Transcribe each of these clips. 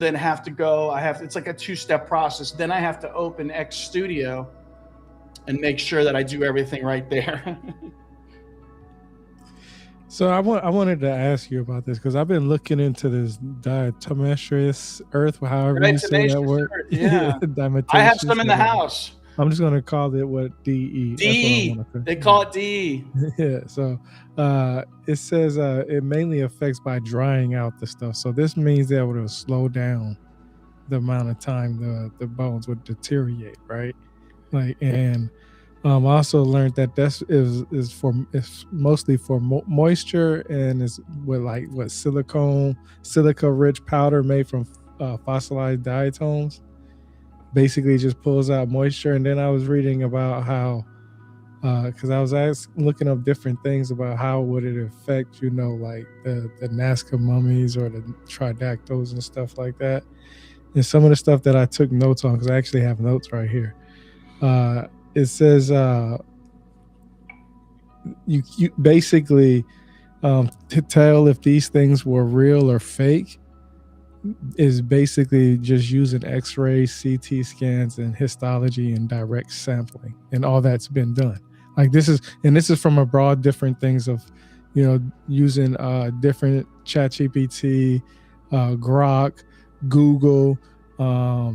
then have to go. It's like a 2-step process. Then I have to open X Studio and make sure that I do everything right there. So I wanted to ask you about this because I've been looking into this diatomaceous earth, however you say that word. Yeah. I have some in the house. I'm just going to call it what DE. That's what I want to say. They call it DE. Yeah. So it says it mainly affects by drying out the stuff. So this means that it will slow down the amount of time the bones would deteriorate, right? And I also learned that is mostly for moisture, and is with silica rich powder made from fossilized diatoms. Basically, just pulls out moisture. And then I was reading about how, because I was looking up different things about how would it affect, like the Nazca mummies or the Tridactyls and stuff like that. And some of the stuff that I took notes on, because I actually have notes right here. It says you basically to tell if these things were real or fake is basically just using X-rays, CT scans, and histology and direct sampling, and all that's been done. Like this is from a broad different things of, using different ChatGPT, Grok, Google,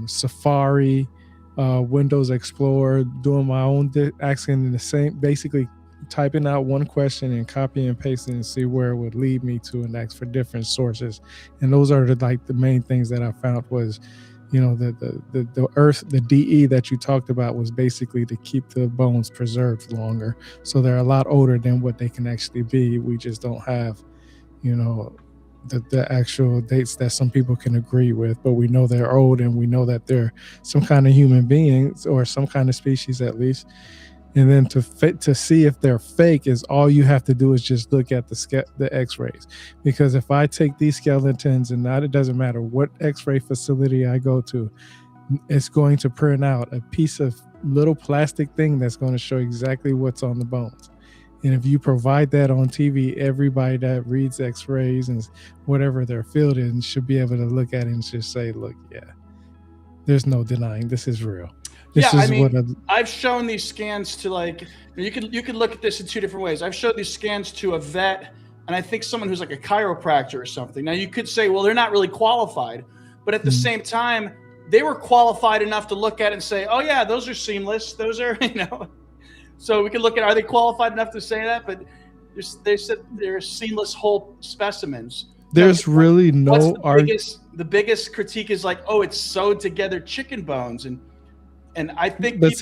Safari, Windows Explorer, doing my own asking the same, basically typing out one question and copy and pasting and see where it would lead me to, and ask for different sources. And those are the main things that I found was, the earth, the DE that you talked about was basically to keep the bones preserved longer. So they're a lot older than what they can actually be. We just don't have, the actual dates that some people can agree with, but we know they're old, and we know that they're some kind of human beings or some kind of species at least. And then to see if they're fake is all you have to do is just look at the X-rays. Because if I take these skeletons, and it doesn't matter what X-ray facility I go to, it's going to print out a piece of little plastic thing that's going to show exactly what's on the bones. And if you provide that on TV, everybody that reads X-rays and whatever their field is should be able to look at it and just say, look, yeah, there's no denying this is real. I've shown these scans to you could look at this in two different ways. I've showed these scans to a vet, and I think someone who's like a chiropractor or something. Now you could say, well, they're not really qualified, but at the same time, they were qualified enough to look at it and say, oh yeah, those are seamless. Those are, So we can look at, are they qualified enough to say that? But they said they're seamless whole specimens. There's really no the biggest critique is like, oh, it's sewed together chicken bones, and I think that's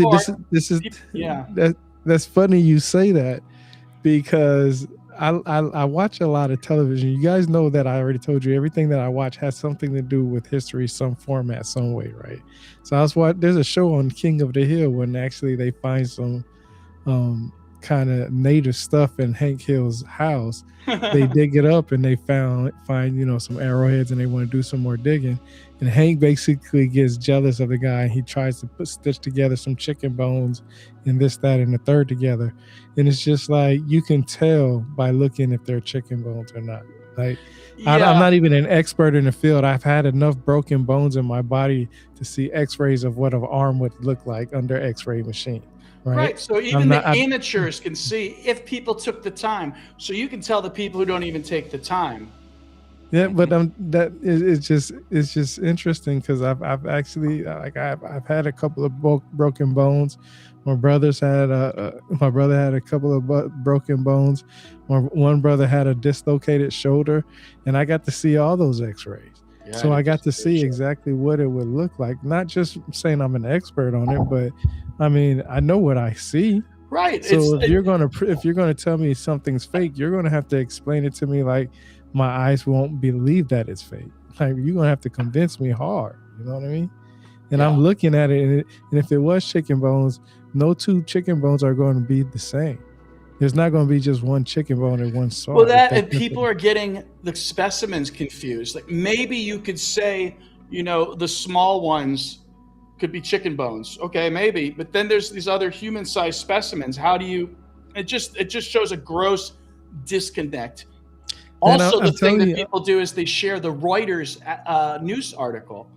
funny you say that, because I watch a lot of television. You guys know that I already told you everything that I watch has something to do with history, some format, some way, right? So there's a show on King of the Hill when actually they find some kind of native stuff in Hank Hill's house. They dig it up and they find some arrowheads, and they want to do some more digging. And Hank basically gets jealous of the guy, and he tries to stitch together some chicken bones and this, that, and the third together. And it's just like, you can tell by looking if they're chicken bones or not. Like, yeah. I'm not even an expert in the field. I've had enough broken bones in my body to see X-rays of what an arm would look like under X-ray machine. Right. So even amateurs can see if people took the time. So you can tell the people who don't even take the time. Yeah, but it's just interesting, because I've actually I've had a couple of broken bones. My brother had a couple of broken bones. One brother had a dislocated shoulder, and I got to see all those X-rays. Yeah, so I got to see exactly what it would look like. Not just saying I'm an expert on it, but I mean, I know what I see. Right. So if you're gonna tell me something's fake, you're gonna have to explain it to me like my eyes won't believe that it's fake. Like, you're gonna have to convince me hard. You know what I mean? And I'm looking at it, and if it was chicken bones, no two chicken bones are going to be the same. There's not going to be just one chicken bone and one saw. Well, and people are getting the specimens confused. Like, maybe you could say, the small ones could be chicken bones. Okay, maybe. But then there's these other human-sized specimens. How do you? It just shows a gross disconnect Also, the thing that people do is they share the Reuters news article,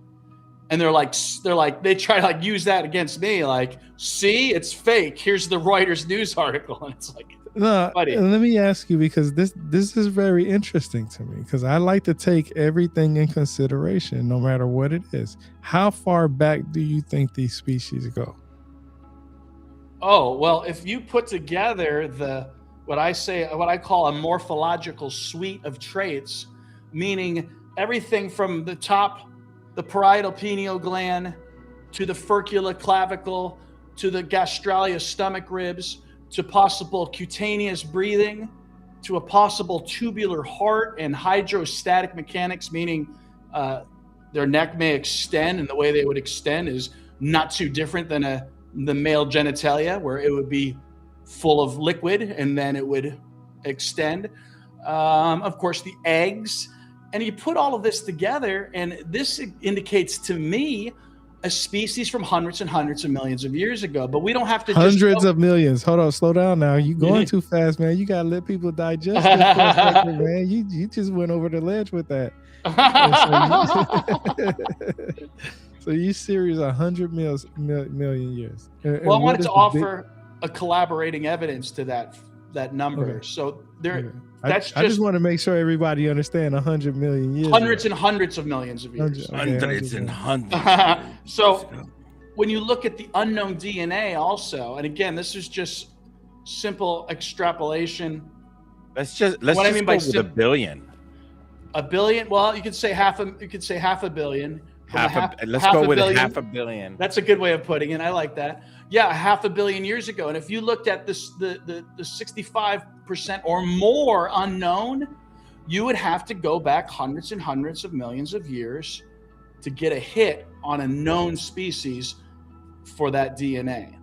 and they try to like use that against me. Like, see, it's fake. Here's the Reuters news article, and it's like, no. buddy. Let me ask you, because this is very interesting to me, because I like to take everything in consideration, no matter what it is. How far back do you think these species go? Oh, well, if you put together what I call a morphological suite of traits, meaning everything from the top, the parietal pineal gland, to the furcula clavicle, to the gastralia stomach ribs, to possible cutaneous breathing, to a possible tubular heart and hydrostatic mechanics, meaning their neck may extend, and the way they would extend is not too different than the male genitalia, where it would be full of liquid and then it would extend. Of course, the eggs. And you put all of this together, and this indicates to me a species from hundreds and hundreds of millions of years ago. But we don't have to hundreds of millions. Hold on, slow down now. You going too fast, man. You gotta let people digest it for a second, man. You just went over the ledge with that. So you serious 100 million years. Well, I wanted to offer a collaborating evidence to that number. Okay. So there, I just want to make sure everybody understand 100 million years. Hundreds and hundreds of millions of years. Hundreds and hundreds. So when you look at the unknown DNA also, and again, this is just simple extrapolation. Let's go with a billion. A billion? Well, you could say half a billion. Let's go with half a billion. That's a good way of putting it. I like that. Yeah, half a billion years ago. And if you looked at this, the 65% or more unknown, you would have to go back hundreds and hundreds of millions of years to get a hit on a known species for that DNA.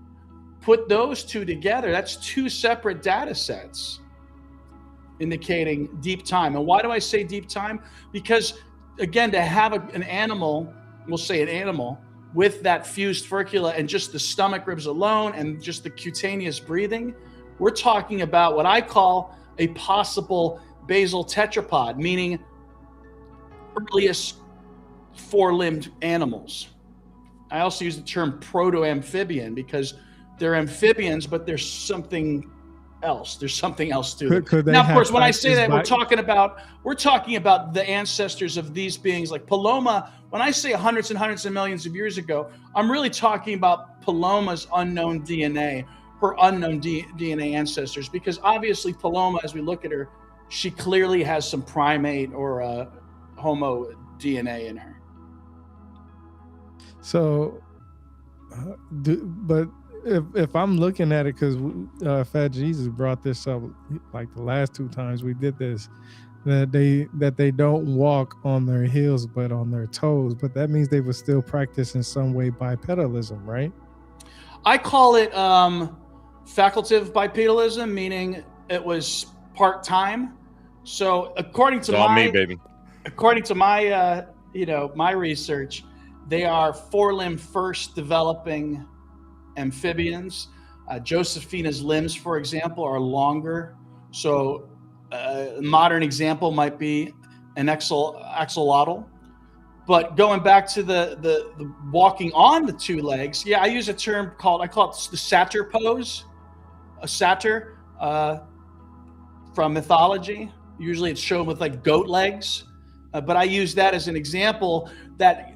Put those two together, that's two separate data sets indicating deep time. And why do I say deep time? Because again, to have an animal, we'll say an animal, with that fused furcula and just the stomach ribs alone and just the cutaneous breathing, we're talking about what I call a possible basal tetrapod, meaning earliest four-limbed animals. I also use the term proto-amphibian because they're amphibians, but there's something else. There's something else to it. Now, of course, when I say that, we're talking about the ancestors of these beings. Like Paloma, when I say hundreds and hundreds of millions of years ago, I'm really talking about Paloma's unknown DNA, her unknown DNA ancestors, because obviously Paloma, as we look at her, she clearly has some primate or Homo DNA in her. So, but if I'm looking at it, because Fat Jesus brought this up like the last two times we did this, that they don't walk on their heels but on their toes, but that means they would still practice in some way bipedalism, right? I call it facultative bipedalism, meaning it was part-time. So according to my my research, they are four-limb first developing amphibians. Josephina's limbs, for example, are longer. So a modern example might be an axolotl. But going back to the walking on the two legs, I use a term I call it the satyr pose. A satyr from mythology. Usually it's shown with like goat legs. But I use that as an example that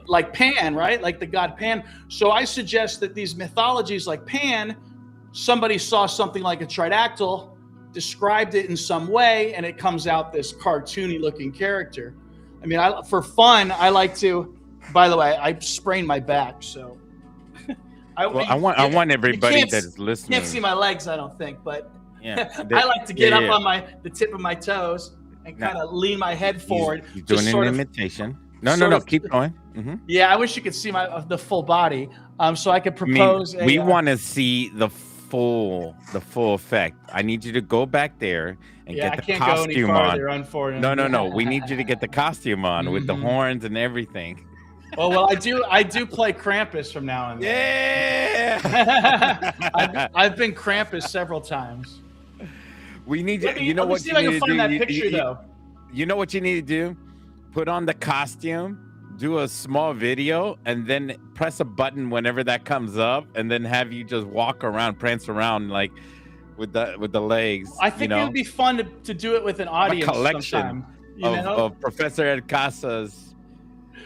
like Pan, right? Like the god Pan. So I suggest that these mythologies like Pan, somebody saw something like a tridactyl, described it in some way, and it comes out this cartoony looking character. I mean, for fun, I like to, by the way, I sprained my back, so. I want everybody that is listening. You can't see my legs, I don't think, but yeah, I like to get up on the tip of my toes and kind of lean my head forward. You're doing an imitation. No, keep going. Mm-hmm. Yeah, I wish you could see the full body, so I could propose. We want to see the full effect. I need you to go back there and get the costume on. No. We need you to get the costume on with the horns and everything. Well, I do play Krampus from now and then. Yeah. I've been Krampus several times. We need to. You know what? See if I can find that picture though. You know what you need to do? Put on the costume, do a small video, and then press a button whenever that comes up, and then have you just walk around, prance around like with the legs. I think it would be fun to do it with an audience. A collection of Professor Ed Casas.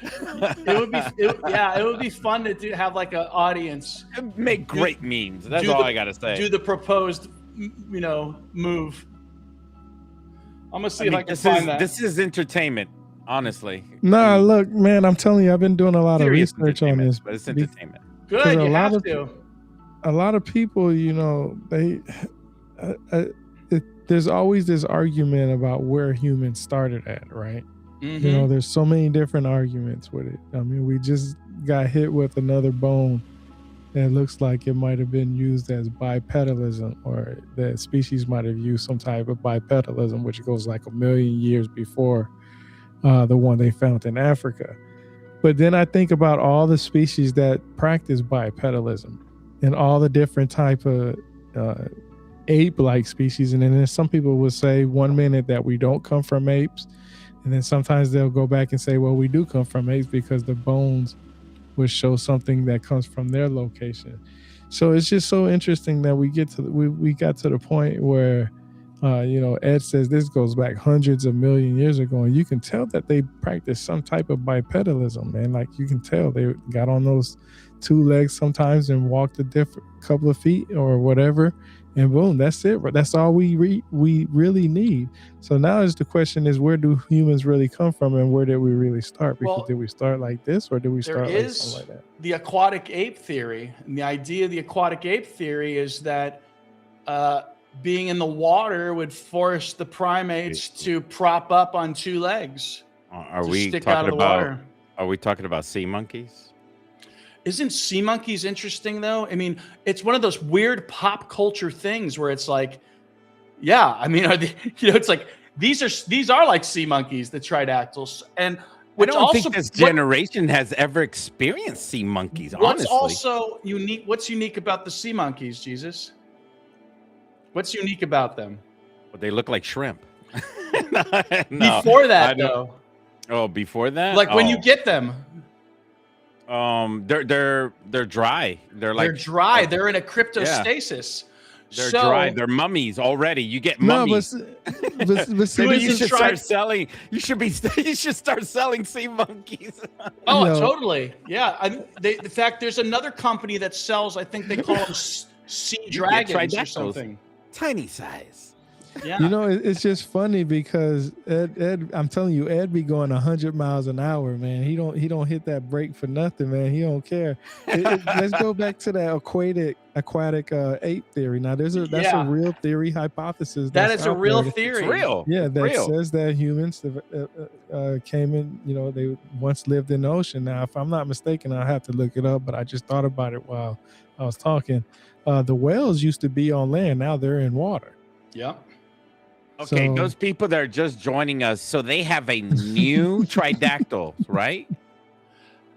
It would be fun to have like an audience. Make great memes. That's all I gotta say. Do the proposed, move. I'm gonna see if I can find that. This is entertainment, honestly. Nah, look, man, I'm telling you, I've been doing a lot of research on this. But it's entertainment. Good, you have to. A lot of people, there's always this argument about where humans started at, right? Mm-hmm. There's so many different arguments with it. I mean, we just got hit with another bone that looks like it might have been used as bipedalism, or the species might have used some type of bipedalism, which goes like 1 million years before the one they found in Africa. But then I think about all the species that practice bipedalism and all the different type of ape-like species. And then some people would say 1 minute that we don't come from apes. And then sometimes they'll go back and say, well, we do come from apes because the bones would show something that comes from their location. So it's just so interesting that we got to the point where, Ed says this goes back hundreds of million years ago, and you can tell that they practice some type of bipedalism, man. Like you can tell they got on those 2 legs sometimes and walked a different couple of feet or whatever, and boom, that's it. That's all we really need. So now the question is, where do humans really come from, and where did we really start? Because did we start like this, or did we start like something like that? The aquatic ape theory, and the idea of the aquatic ape theory is that being in the water would force the primates to prop up on 2 legs. Are we talking about sea monkeys? Isn't sea monkeys interesting though? I mean, it's one of those weird pop culture things where it's like, it's like these are like sea monkeys, the Tridactyls, and I don't think this generation has ever experienced sea monkeys. What's honestly, also unique? What's unique about the sea monkeys, Jesus? What's unique about them? Well, they look like shrimp. Before that, though. Oh, before that, like when you get them. They're dry. They're dry. They're in a cryptostasis. They're dry. They're mummies already. You get mummies. But you should start selling. You should start selling sea monkeys. Oh, totally. Yeah. The fact there's another company that sells. I think they call them sea dragons or something. Tiny size. Yeah. It's just funny because Ed, I'm telling you, Ed be going 100 miles an hour, man. He don't hit that brake for nothing, man. He don't care. Let's go back to that aquatic ape theory. Now, that's a real theory hypothesis. That is a real theory. It's real. Yeah, says that humans came in. They once lived in the ocean. Now, if I'm not mistaken, I'll have to look it up. But I just thought about it while I was talking. The whales used to be on land. Now they're in water. Yeah. Okay, those people that are just joining us, so they have a new Tridactyl, right?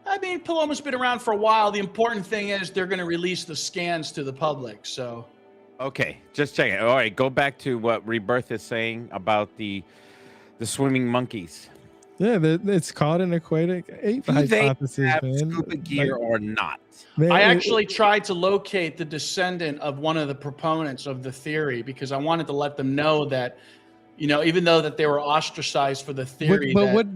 I mean, Paloma's been around for a while. The important thing is they're going to release the scans to the public. So, okay, just check it. All right, go back to what Rebirth is saying about the swimming monkeys. Yeah, it's called an aquatic ape hypothesis, man. Scuba gear or not? Man, I actually tried to locate the descendant of one of the proponents of the theory because I wanted to let them know that, even though that they were ostracized for the theory. What?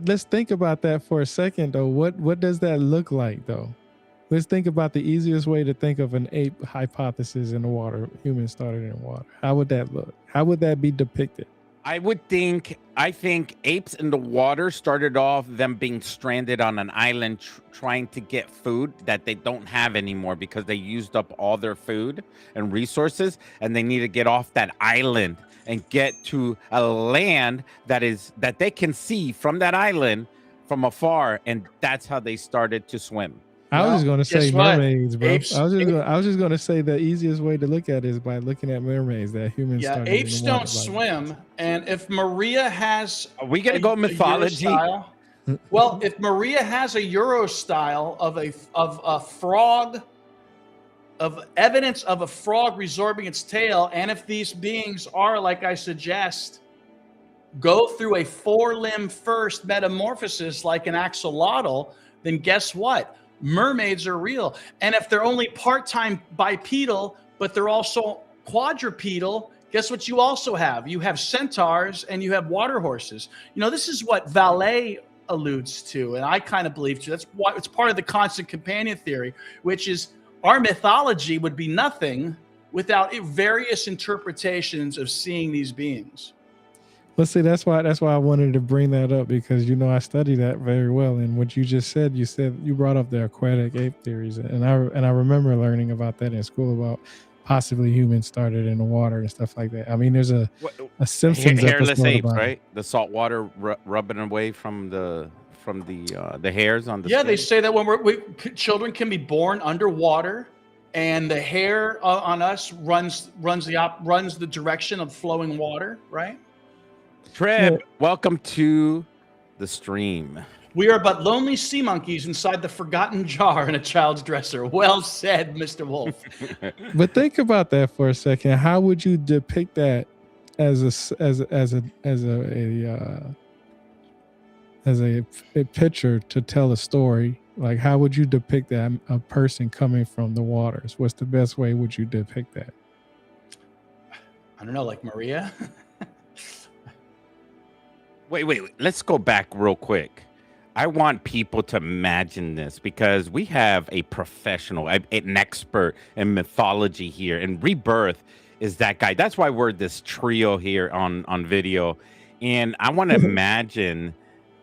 Let's think about that for a second, though. What does that look like, though? Let's think about the easiest way to think of an ape hypothesis in the water. Humans started in water. How would that look? How would that be depicted? I think apes in the water started off them being stranded on an island trying to get food that they don't have anymore because they used up all their food and resources, and they need to get off that island and get to a land that they can see from that island from afar, and that's how they started to swim. I was just going to say mermaids, bro. I was just going to say the easiest way to look at it is by looking at mermaids that humans started. Apes don't swim, and if Maria has, are we going to go mythology? Well, if Maria has a Euro style of a frog evidence of a frog resorbing its tail, and if these beings are, like I suggest, go through a 4-limb first metamorphosis like an axolotl, then guess what? Mermaids are real. And if they're only part-time bipedal, but they're also quadrupedal, guess what you also have? You have centaurs and you have water horses. You know, this is what Vallée alludes to, and I kind of believe too. That's why it's part of the constant companion theory, which is our mythology would be nothing without various interpretations of seeing these beings. Let's see. That's why I wanted to bring that up, because I study that very well. And what you just said, you brought up the aquatic ape theories, and I remember learning about that in school, about possibly humans started in the water and stuff like that. I mean, there's a Simpsons hairless episode apes, about right? The salt water rubbing away from the hairs on the skin. They say that when children can be born underwater, and the hair on us runs the direction of flowing water, right? Trev, welcome to the stream. We are but lonely sea monkeys inside the forgotten jar in a child's dresser. Well said, Mr. Wolf. But think about that for a second. How would you depict that as a picture to tell a story? Like, how would you depict that, a person coming from the waters? What's the best way would you depict that? I don't know, like Maria. Wait. Let's go back real quick. I want people to imagine this, because we have a professional, an expert in mythology here, and Rebirth is that guy. That's why we're this trio here on video. And I want to imagine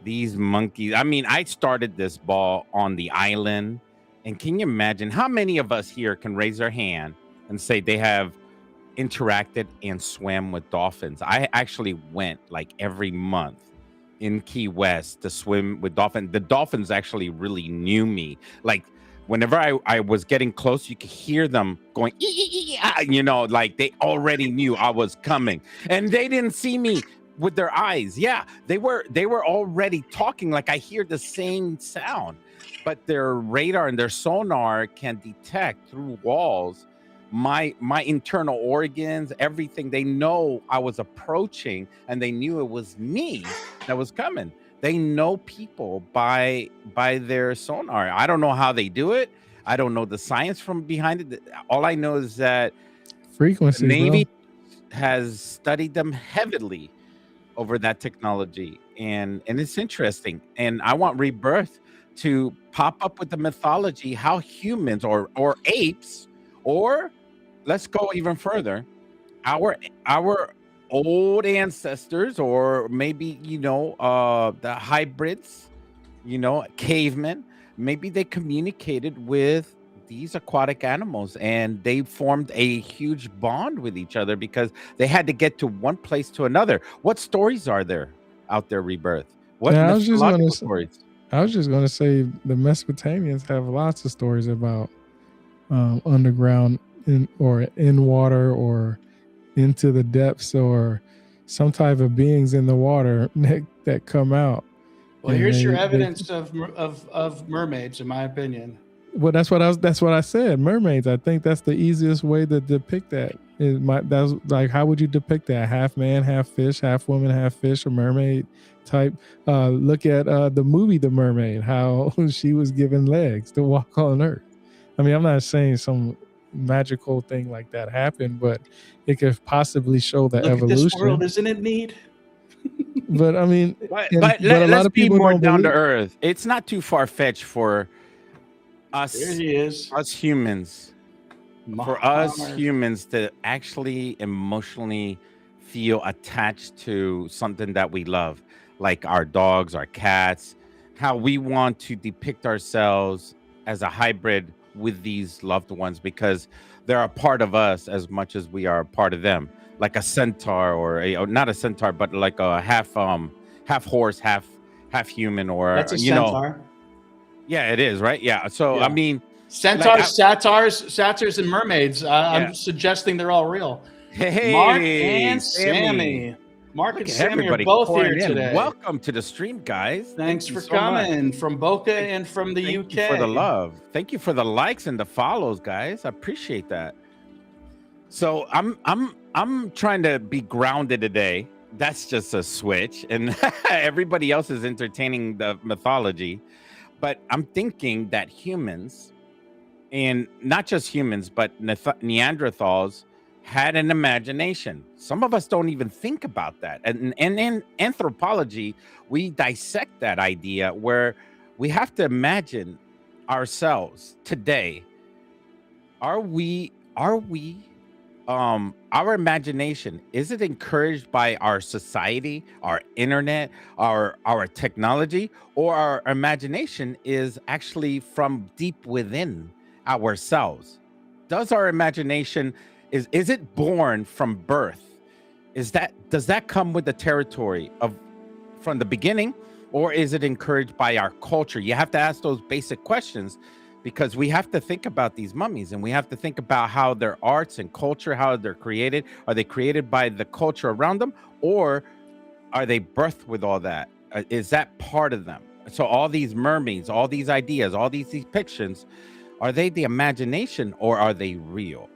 these monkeys. I mean, I started this ball on the island, and can you imagine how many of us here can raise their hand and say they have interacted and swam with dolphins? I actually went like every month in Key West to swim with dolphins. The dolphins actually really knew me. Like, whenever I was getting close, you could hear them going, like they already knew I was coming, and they didn't see me with their eyes. Yeah, they were already talking. Like, I hear the same sound, but their radar and their sonar can detect through walls my internal organs, everything. They know I was approaching, and they knew it was me that was coming. They know people by their sonar. I don't know how they do it. I don't know the science from behind it. All I know is that frequency, the Navy has studied them heavily over that technology, and it's interesting. And I want Rebirth to pop up with the mythology, how humans or apes, or let's go even further, our old ancestors, or maybe the hybrids, cavemen, maybe they communicated with these aquatic animals, and they formed a huge bond with each other because they had to get to one place to another. What stories are there out there, Rebirth? What stories? I was just going to say the Mesopotamians have lots of stories about underground in water, or into the depths, or some type of beings in the water that come out. Well, here's your evidence of mermaids, in my opinion. Well, that's what I said. Mermaids. I think that's the easiest way to depict that. That's like, how would you depict that? Half man, half fish, half woman, half fish, a mermaid type. Look at the movie The Mermaid, how she was given legs to walk on Earth. I mean, I'm not saying some magical thing like that happened, but it could possibly show the evolution. At this world, isn't it neat? But I mean, but let's be more down to earth. It's not too far fetched for us. There he is. Us humans. For us humans to actually emotionally feel attached to something that we love, like our dogs, our cats, how we want to depict ourselves as a hybrid with these loved ones, because they're a part of us as much as we are a part of them. Like a centaur, or not a centaur, but like a half horse, half human, or that's a centaur. Yeah, it is, right? Yeah. So I mean, centaurs, satyrs, and mermaids. I'm suggesting they're all real. Hey, Mark and Sammy. Mark and Sammy are both here today. Welcome to the stream, guys. Thanks for coming from Boca and from the UK. Thank you for the love. Thank you for the likes and the follows, guys. I appreciate that. So I'm trying to be grounded today. That's just a switch, and everybody else is entertaining the mythology. But I'm thinking that humans, and not just humans, but Neanderthals, had an imagination. Some of us don't even think about that. And in anthropology, we dissect that idea where we have to imagine ourselves today. Our imagination, is it encouraged by our society, our internet, our technology, or our imagination is actually from deep within ourselves? Does our imagination is it born from birth? Does that come with the territory from the beginning, or is it encouraged by our culture? You have to ask those basic questions, because we have to think about these mummies, and we have to think about how their arts and culture, how they're created. Are they created by the culture around them, or are they birthed with all that? Is that part of them? So all these mermaids, all these ideas, all these depictions, are they the imagination, or are they real?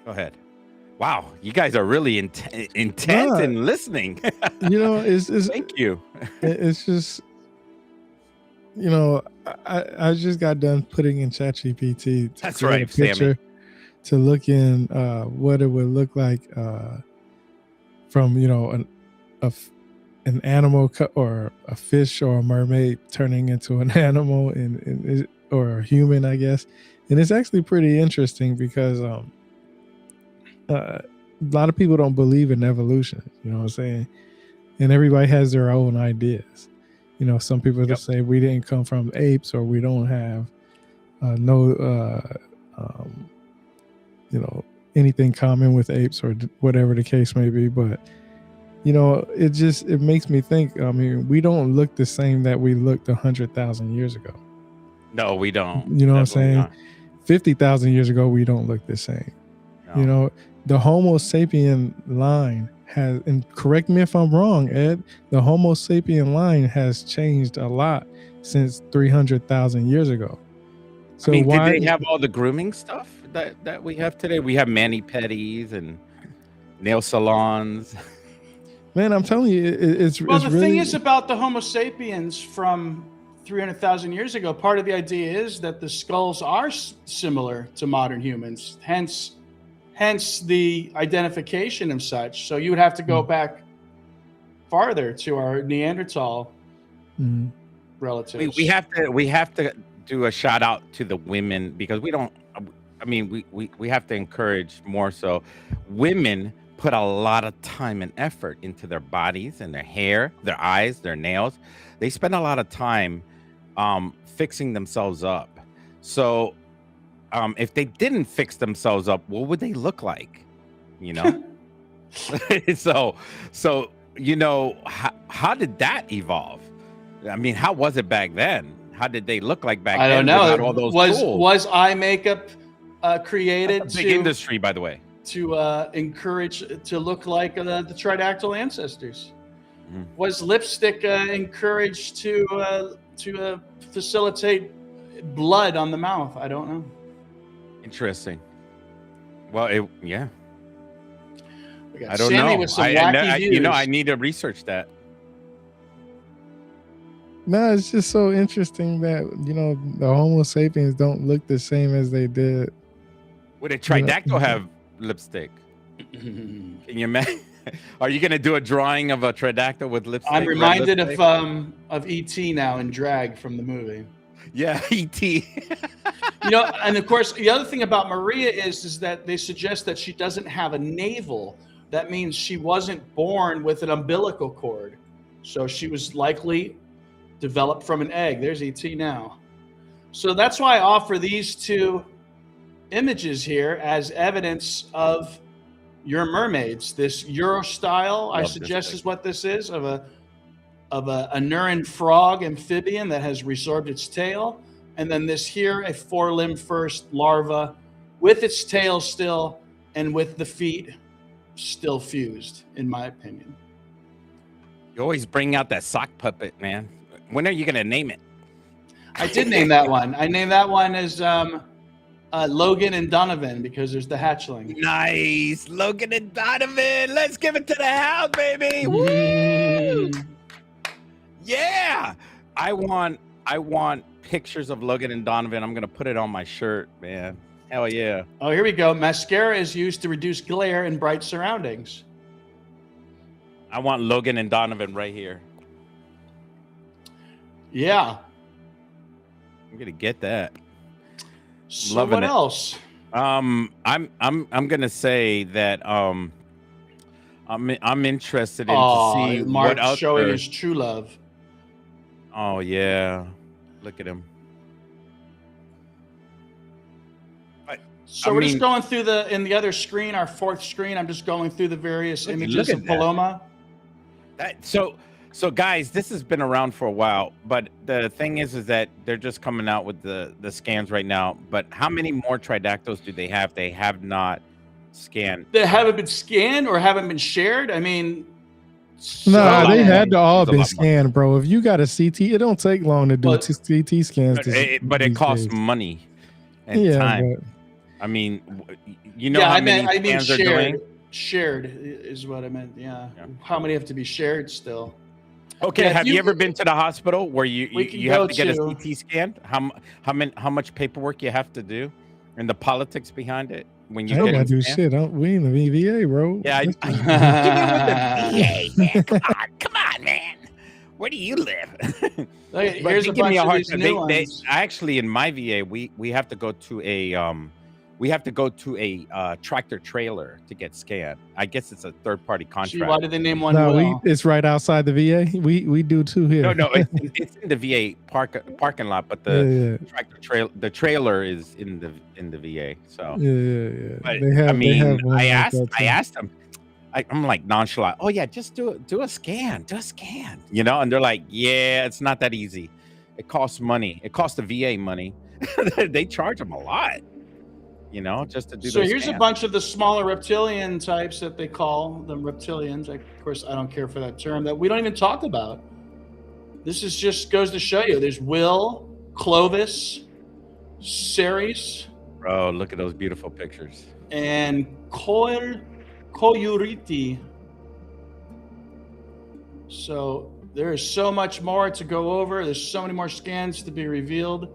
Go ahead. Wow, you guys are really intense in listening. It's thank you. It's just, I just got done putting in ChatGPT. That's right, a picture Sammy. To look in what it would look like from an animal or a fish or a mermaid turning into an animal or a human, I guess. And it's actually pretty interesting because a lot of people don't believe in evolution, you know what I'm saying? And everybody has their own ideas. Some people just say we didn't come from apes, or we don't have anything common with apes, or whatever the case may be. But it makes me think. I mean, we don't look the same that we looked 100,000 years ago. No, we don't. You know what I'm saying? Not. 50,000 years ago, we don't look the same. No. The Homo sapien line has, and correct me if I'm wrong, Ed, the Homo sapien line has changed a lot since 300,000 years ago. So did they have all the grooming stuff that we have today? We have mani-pedis and nail salons. Man, I'm telling you, it's well. The thing is about the Homo sapiens from 300,000 years ago. Part of the idea is that the skulls are similar to modern humans. Hence the identification and such. So you would have to go back farther to our Neanderthal relatives. We have to do a shout out to the women, because we have to encourage more so. Women put a lot of time and effort into their bodies and their hair, their eyes, their nails. They spend a lot of time fixing themselves up. So if they didn't fix themselves up, what would they look like? So how did that evolve? I mean, how was it back then? How did they look like back then? I don't know. All those was eye makeup created? That's a big industry, by the way, to encourage to look like the Tridactyl ancestors. Was lipstick encouraged to facilitate blood on the mouth? I don't know. Interesting. Well, yeah. I don't know. With some wacky views. I need to research that. No, it's just so interesting that the Homo sapiens don't look the same as they did. Would a Tridactyl have lipstick? Can you imagine? Are you going to do a drawing of a Tridactyl with lipstick? I'm reminded of E.T. now in drag from the movie. Yeah, E.T. And of course, the other thing about Maria is that they suggest that she doesn't have a navel. That means she wasn't born with an umbilical cord. So she was likely developed from an egg. There's E.T. now. So that's why I offer these two images here as evidence of your mermaids. This Euro style, I suggest, is what this is, of a Anuran frog amphibian that has resorbed its tail. And then this here, a four-limbed first larva with its tail still and with the feet still fused, in my opinion. You always bring out that sock puppet, man. When are you going to name it? I did name that one. I named that one as Logan and Donovan because there's the hatchling. Nice. Logan and Donovan. Let's give it to the house, baby. Woo! Yeah. I want pictures of Logan and Donovan. I'm going to put it on my shirt, man. Hell yeah. Oh, here we go. Mascara is used to reduce glare in bright surroundings. I want Logan and Donovan right here. Yeah. I'm going to get that. So Loving what else? I'm gonna say that I'm interested in to see Mark what else showing his true love. Oh yeah, look at him. So we're just going through in the other screen, our fourth screen. I'm just going through the various images of Paloma. So guys, this has been around for a while, but the thing is that they're just coming out with the scans right now. But how many more Tridactyls do they have? They have not scanned. They haven't been scanned or haven't been shared? I mean... No, they had to all been scanned, bro. If you got a CT, it don't take long to do CT scans. But it costs money and time. But, I mean, you know how many scans are doing? Shared is what I meant. Yeah. How many have to be shared still? Okay. Have you ever been to the hospital where you have to get a CT scan? How much paperwork you have to do, and the politics behind it? When you gotta do shit. We in the VA, bro. Yeah, I VA, man. Come on, man. Where do you live? Here's a bunch of these new ones. Actually, in my VA, we have to go to a tractor trailer to get scanned. I guess it's a third-party contract. Why did they name one? No, it's right outside the VA. We do too here. No, it's in the VA parking lot, but the trailer is in the VA. So yeah. But, I asked them. I'm like nonchalant. Oh yeah, just do a scan. You know, and they're like, yeah, it's not that easy. It costs money. It costs the VA money. They charge them a lot. You know, just to do. So here's a bunch of the smaller reptilian types that they call them reptilians. Of course, I don't care for that term that we don't even talk about. This is just goes to show you. There's Will, Clovis, Ceres. Bro, look at those beautiful pictures. And Koyuriti. So there is so much more to go over. There's so many more scans to be revealed.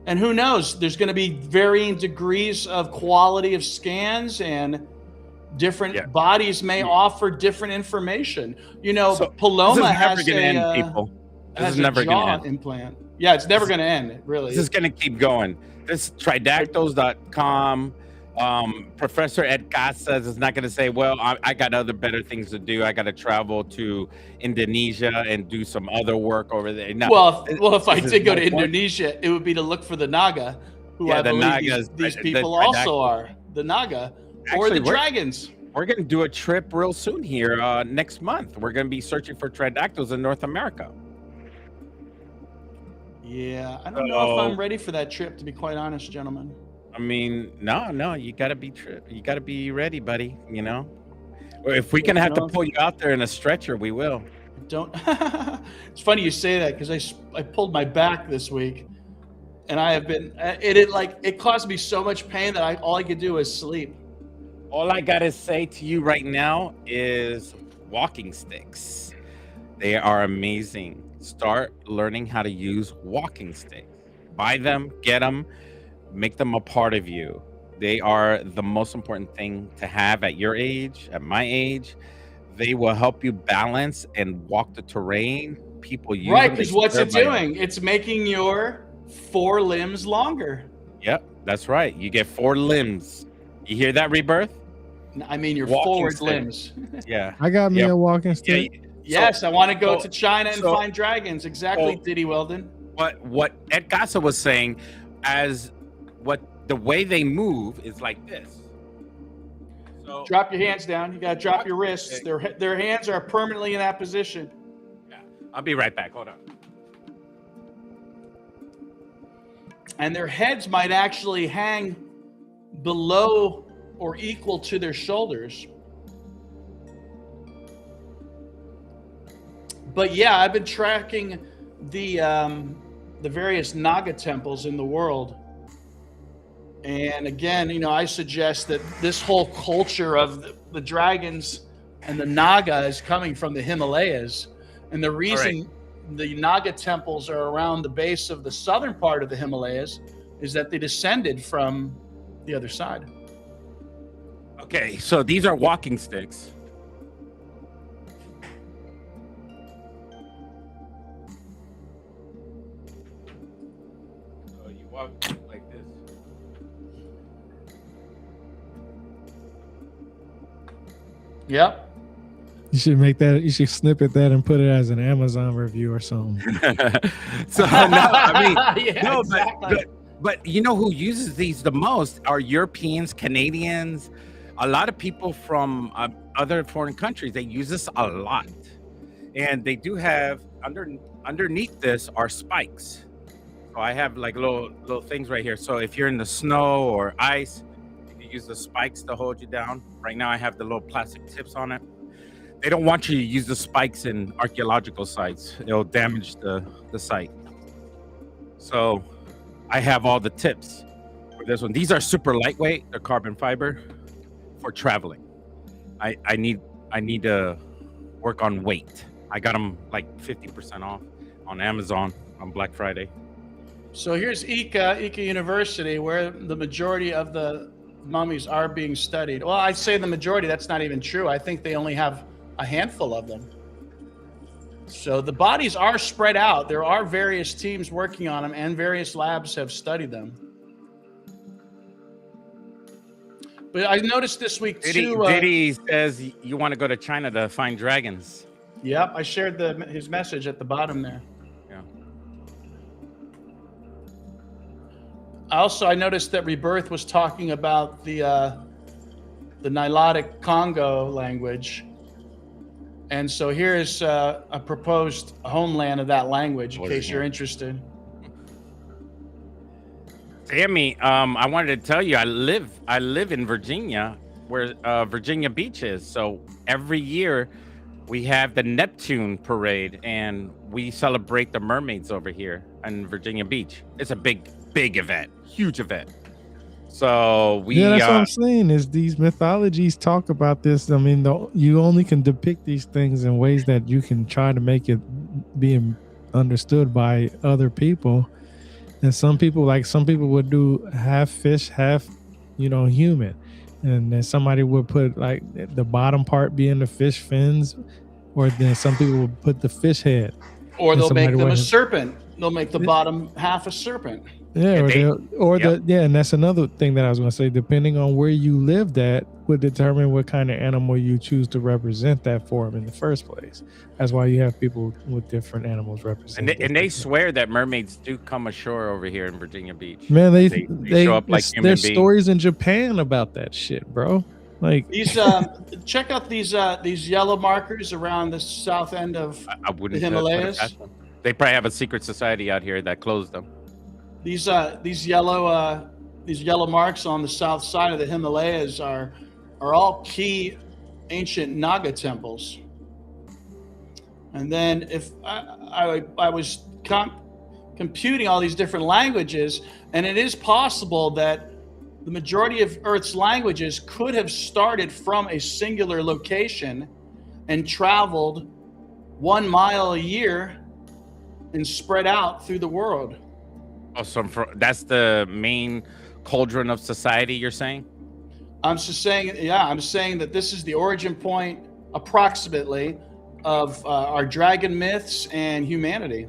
And who knows, there's going to be varying degrees of quality of scans, and different bodies may offer different information. You know, so Paloma has a jaw implant. Yeah, it's never going to end, really. This is going to keep going. This Tridactyls.com, Professor Ed Casas is not going to say, well, I got other better things to do. I got to travel to Indonesia and do some other work over there. No, well, if I did go to Indonesia, it would be to look for the Naga, who I believe these people also are. The Naga, or the dragons. We're going to do a trip real soon here next month. We're going to be searching for Tridactyls in North America. Yeah, I don't know if I'm ready for that trip, to be quite honest, gentlemen. I mean, no, you gotta be ready, buddy. You know, or if we can have to pull you out there in a stretcher, we will. Don't. It's funny you say that because I pulled my back this week, and I have been it caused me so much pain that all I could do was sleep. All I gotta say to you right now is walking sticks. They are amazing. Start learning how to use walking sticks. Buy them, get them. Make them a part of you. They are the most important thing to have at your age, at my age. They will help you balance and walk the terrain. People use right, because what's it doing? It's making your 4 limbs longer. Yep, that's right. You get 4 limbs. You hear that, Rebirth? I mean your forward limbs. Yeah. I got me a walking stick. Yes, I want to go to China and find dragons. Exactly, Diddy Weldon. What Ed Casa was saying, the way they move is like this. So drop your hands down. You got to drop your wrists. Their hands are permanently in that position. Yeah, I'll be right back. Hold on. And their heads might actually hang below or equal to their shoulders. But yeah, I've been tracking the various Naga temples in the world. And again, you know, I suggest that this whole culture of the dragons and the Naga is coming from the Himalayas. And the reason the Naga temples are around the base of the southern part of the Himalayas is that they descended from the other side. Okay, so these are walking sticks. So you walk like this. Yep. You should make that. You should snippet that and put it as an Amazon review or something. So no, I mean, yeah, no, exactly. but you know who uses these the most are Europeans, Canadians, a lot of people from other foreign countries. They use this a lot, and they do have underneath this are spikes. So I have like little things right here. So if you're in the snow or ice, you can use the spikes to hold you down. Right now, I have the little plastic tips on it. They don't want you to use the spikes in archaeological sites. It'll damage the site. So I have all the tips for this one. These are super lightweight. They're carbon fiber for traveling. I need to work on weight. I got them like 50% off on Amazon on Black Friday. So here's Ica University, where the majority of the mummies are being studied. Well, I say the majority. That's not even true. I think they only have a handful of them. So the bodies are spread out. There are various teams working on them, and various labs have studied them. But I noticed this week too. Diddy says you want to go to China to find dragons. Yep, I shared his message at the bottom there. Yeah. Also, I noticed that Rebirth was talking about the Nilotic Congo language. And so here is a proposed homeland of that language, in case you're interested. Sammy, I wanted to tell you, I live in Virginia, where Virginia Beach is. So every year we have the Neptune parade, and we celebrate the mermaids over here in Virginia Beach. It's a big event, huge event. So that's what I'm saying is these mythologies talk about this. I mean, you only can depict these things in ways that you can try to make it being understood by other people. And some people would do half fish, half, human. And then somebody would put like the bottom part being the fish fins, or then some people would put the fish head. Or they'll make them a serpent. They'll make the bottom half a serpent. Yeah, and that's another thing that I was going to say. Depending on where you lived at, would determine what kind of animal you choose to represent that form in the first place. That's why you have people with different animals represented. And they swear that mermaids do come ashore over here in Virginia Beach. Man, they show up like human beings. There's stories in Japan about that shit, bro. Like these, check out these yellow markers around the south end of the Himalayas. They probably have a secret society out here that closed them. These yellow marks on the south side of the Himalayas are all key ancient Naga temples. And then if I was computing all these different languages, and it is possible that the majority of Earth's languages could have started from a singular location and traveled 1 mile a year and spread out through the world. Oh, so that's the main cauldron of society, you're saying? I'm saying that this is the origin point, approximately, of our dragon myths and humanity.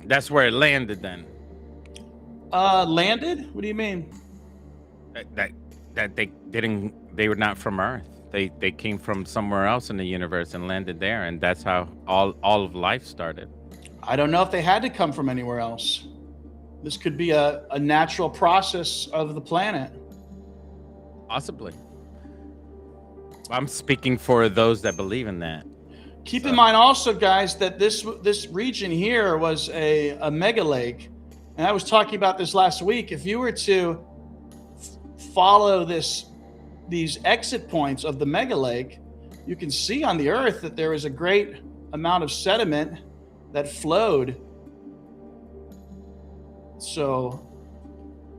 That's where it landed then. Landed? What do you mean? That they were not from Earth. They came from somewhere else in the universe and landed there, and that's how all of life started. I don't know if they had to come from anywhere else. This could be a natural process of the planet. Possibly. I'm speaking for those that believe in that. Keep in mind also, guys, that this region here was a mega lake. And I was talking about this last week. If you were to follow these exit points of the mega lake, you can see on the Earth that there is a great amount of sediment that flowed. So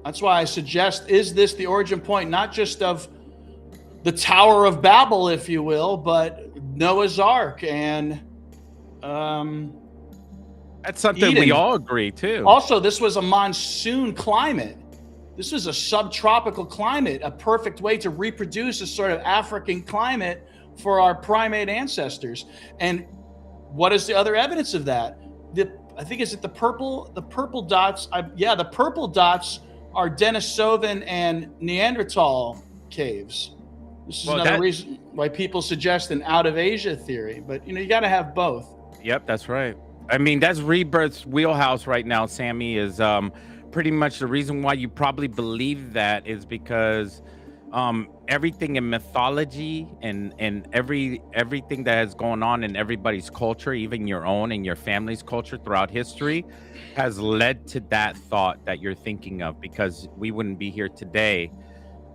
that's why I suggest, is this the origin point, not just of the Tower of Babel, if you will, but Noah's Ark and that's something Eden. We all agree too. Also, this was a monsoon climate. This was a subtropical climate, a perfect way to reproduce a sort of African climate for our primate ancestors. And what is the other evidence of that? I think, is it the purple dots? The purple dots are Denisovan and Neanderthal caves. This is another reason why people suggest an out of Asia theory, but you got to have both. Yep, that's right. I mean, that's Rebirth's wheelhouse right now, Sammy, is pretty much the reason why you probably believe that is because everything in mythology and everything that has gone on in everybody's culture, even your own and your family's culture throughout history, has led to that thought that you're thinking of, because we wouldn't be here today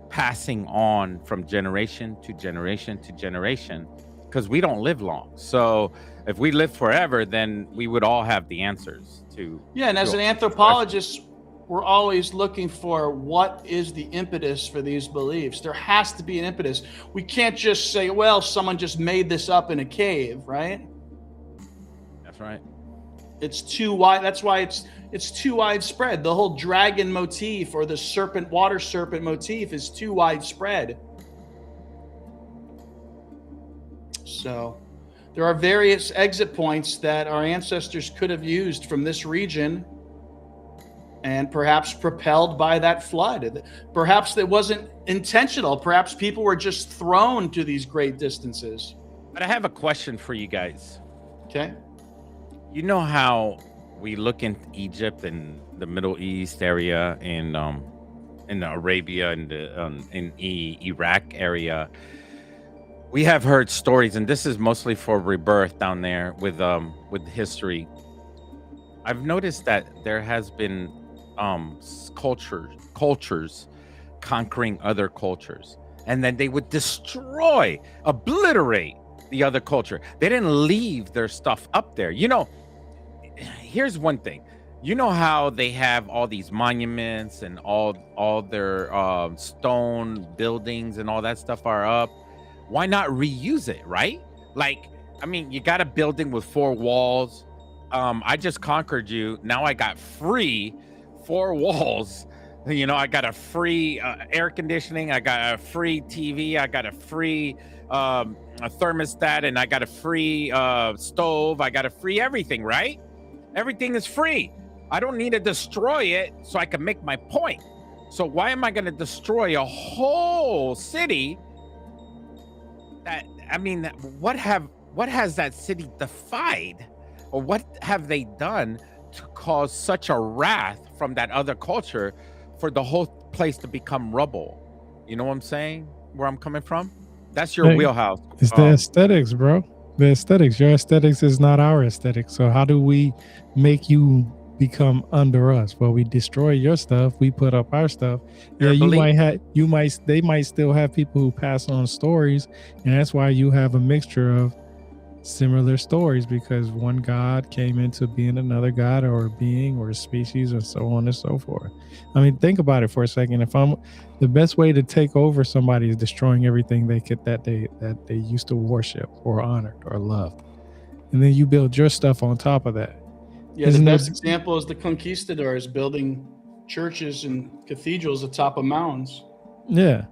passing on from generation to generation to generation, because we don't live long. So if we live forever, then we would all have the answers to. Yeah, and as an anthropologist, we're always looking for what is the impetus for these beliefs. There has to be an impetus. We can't just say, well, someone just made this up in a cave, right? That's right. It's too wide. That's why it's too widespread. The whole dragon motif or the water serpent motif is too widespread. So there are various exit points that our ancestors could have used from this region, and perhaps propelled by that flood. Perhaps it wasn't intentional. Perhaps people were just thrown to these great distances. But I have a question for you guys. Okay. You know how we look in Egypt and the Middle East area and in Arabia and in Iraq area, we have heard stories, and this is mostly for Rebirth down there with history. I've noticed that there has been cultures conquering other cultures, and then they would destroy, obliterate the other culture. They didn't leave their stuff up there. Here's one thing. You know how they have all these monuments and all their stone buildings and all that stuff are up? Why not reuse it, right? Like, I mean, you got a building with 4 walls. I just conquered you. Now I got free 4 walls. I got a free air conditioning. I got a free TV. I got a free a thermostat, and I got a free stove. I got a free everything, right? Everything is free. I don't need to destroy it so I can make my point. So why am I going to destroy a whole city? What has that city defied, or what have they done to cause such a wrath from that other culture for the whole place to become rubble? You know what I'm saying? Where I'm coming from? That's your wheelhouse. It's the aesthetics, bro. The aesthetics. Your aesthetics is not our aesthetics. So how do we make you become under us? Well, we destroy your stuff. We put up our stuff. They might still have people who pass on stories, and that's why you have a mixture of similar stories, because one god came into being another god or a being or a species, and so on and so forth. I mean, think about it for a second. The best way to take over somebody is destroying everything that they used to worship or honored or loved, and then you build your stuff on top of that. Yeah, the best example is the conquistadors building churches and cathedrals atop of mountains. Yeah,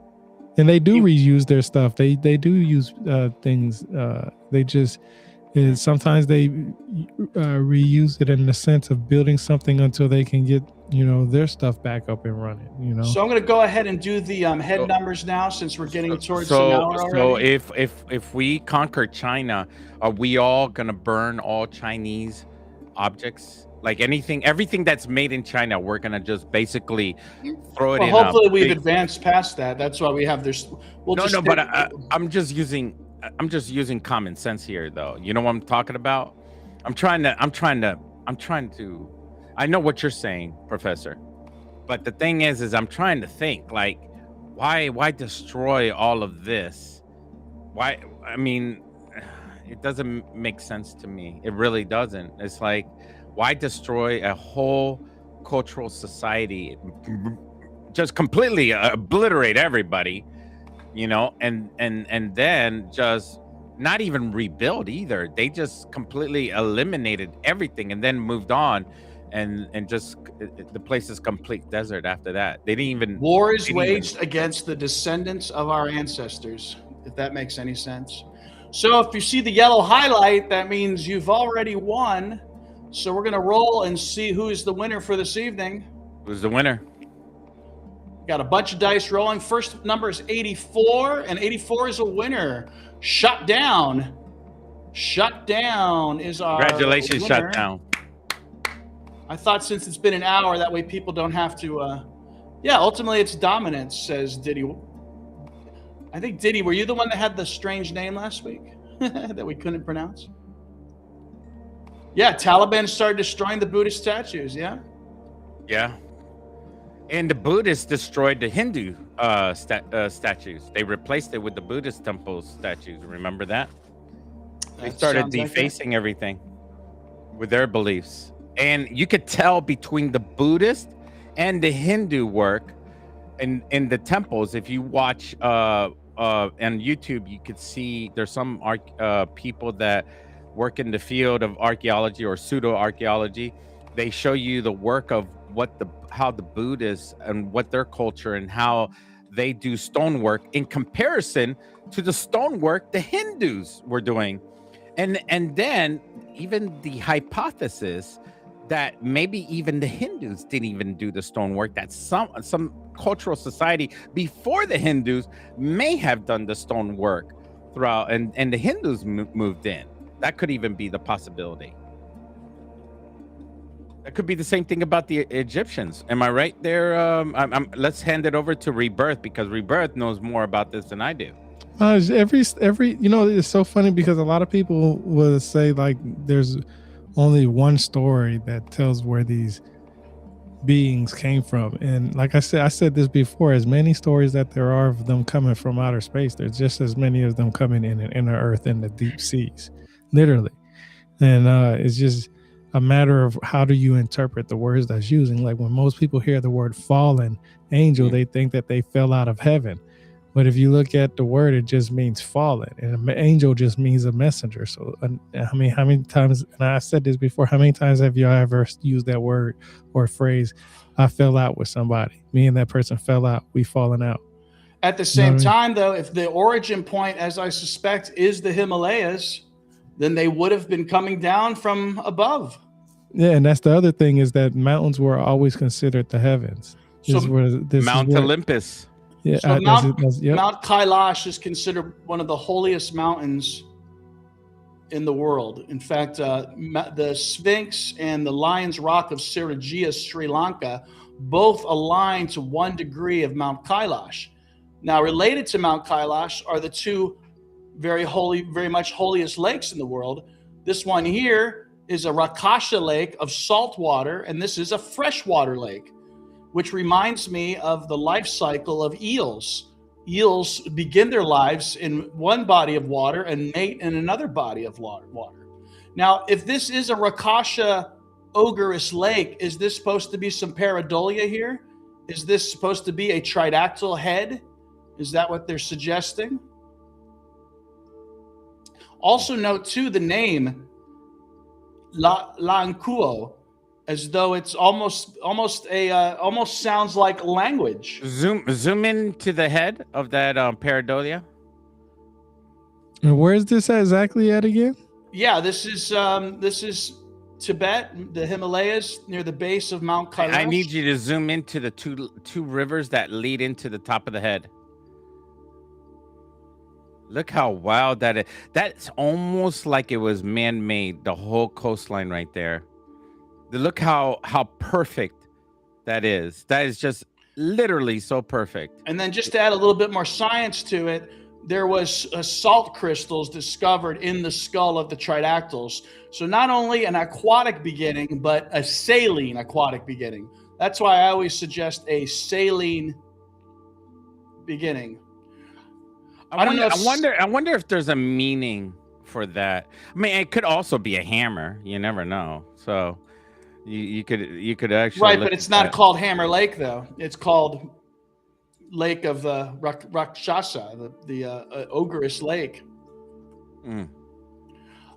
and they do reuse their stuff. They do use things. They just sometimes they reuse it in the sense of building something until they can get their stuff back up and running. So I'm going to go ahead and do the head numbers now, since we're getting towards an hour already. So if we conquer China, are we all going to burn all Chinese objects? Like everything that's made in China, we're gonna just basically throw it in. Hopefully, we've advanced past that. That's why we have this. I'm just using common sense here, though. You know what I'm talking about? I'm trying to. I know what you're saying, Professor, but the thing is I'm trying to think, like, why destroy all of this? Why? I mean, it doesn't make sense to me. It really doesn't. It's like, why destroy a whole cultural society, just completely obliterate everybody, and then just not even rebuild either. They just completely eliminated everything and then moved on, and just the place is complete desert after that. They didn't even war is waged against the descendants of our ancestors, if that makes any sense. So if you see the yellow highlight, that means you've already won. So we're going to roll and see who is the winner for this evening. Who's the winner? Got a bunch of dice rolling. First number is 84, and 84 is a winner. Shut Down. Shut Down is our Congratulations, winner. Shut Down. I thought since it's been an hour, that way people don't have to... ultimately it's dominance, says Diddy. I think, Diddy, were you the one that had the strange name last week that we couldn't pronounce? Yeah, Taliban started destroying the Buddhist statues, yeah? Yeah. And the Buddhists destroyed the Hindu statues. They replaced it with the Buddhist temple statues. Remember that? They started defacing everything with their beliefs. And you could tell between the Buddhist and the Hindu work in the temples. If you watch on YouTube, you could see there's some people that work in the field of archaeology or pseudo archaeology. They show you the work of how the Buddhists and what their culture and how they do stonework in comparison to the stonework the Hindus were doing. And then even the hypothesis that maybe even the Hindus didn't even do the stonework, that some cultural society before the Hindus may have done the stonework throughout, and the Hindus moved in. That could even be the possibility. That could be the same thing about the Egyptians. Am I right there? Let's hand it over to Rebirth, because Rebirth knows more about this than I do. Every it's so funny because a lot of people will say like there's only one story that tells where these beings came from, and like I said this before, as many stories that there are of them coming from outer space, there's just as many of them coming in the inner earth and the deep seas, literally. And it's just a matter of how do you interpret the words that's using. Like when most people hear the word fallen angel, they think that they fell out of heaven. But if you look at the word, it just means fallen, and an angel just means a messenger. So, how many times, and I said this before, how many times have you ever used that word or phrase, I fell out with somebody, me and that person fell out, we fallen out? At the same time, though, if the origin point, as I suspect, is the Himalayas, then they would have been coming down from above. Yeah, and that's the other thing, is that mountains were always considered the heavens. Mount Olympus. Yeah, so Mount Kailash is considered one of the holiest mountains in the world. In fact, the Sphinx and the Lion's Rock of Sirajia, Sri Lanka, both align to 1 degree of Mount Kailash. Now, related to Mount Kailash are the two very much holiest lakes in the world. This one here is a Rakasha lake of salt water, and this is a freshwater lake, which reminds me of the life cycle of eels. Eels begin their lives in one body of water and mate in another body of water. Now, if this is a Rakasha ogreous lake, is this supposed to be some pareidolia here? Is this supposed to be a tridactyl head? Is that what they're suggesting? Also note, too, the name Lankuo, as though it's almost sounds like language. Zoom in to the head of that pareidolia. And where is this exactly at again? Yeah, this is Tibet, the Himalayas, near the base of Mount Kailash. I need you to zoom into the two rivers that lead into the top of the head. Look how wild that is. That's almost like it was man-made, the whole coastline right there. Look how perfect that is. That is just literally so perfect. And then just to add a little bit more science to it, there was salt crystals discovered in the skull of the Tridactyls. So not only an aquatic beginning, but a saline aquatic beginning. That's why I always suggest a saline beginning. I wonder if there's a meaning for that. I mean, it could also be a hammer. You never know. So you could actually right, but it's not called Hammer Lake though. It's called Lake of Rakshasa, the ogreous lake.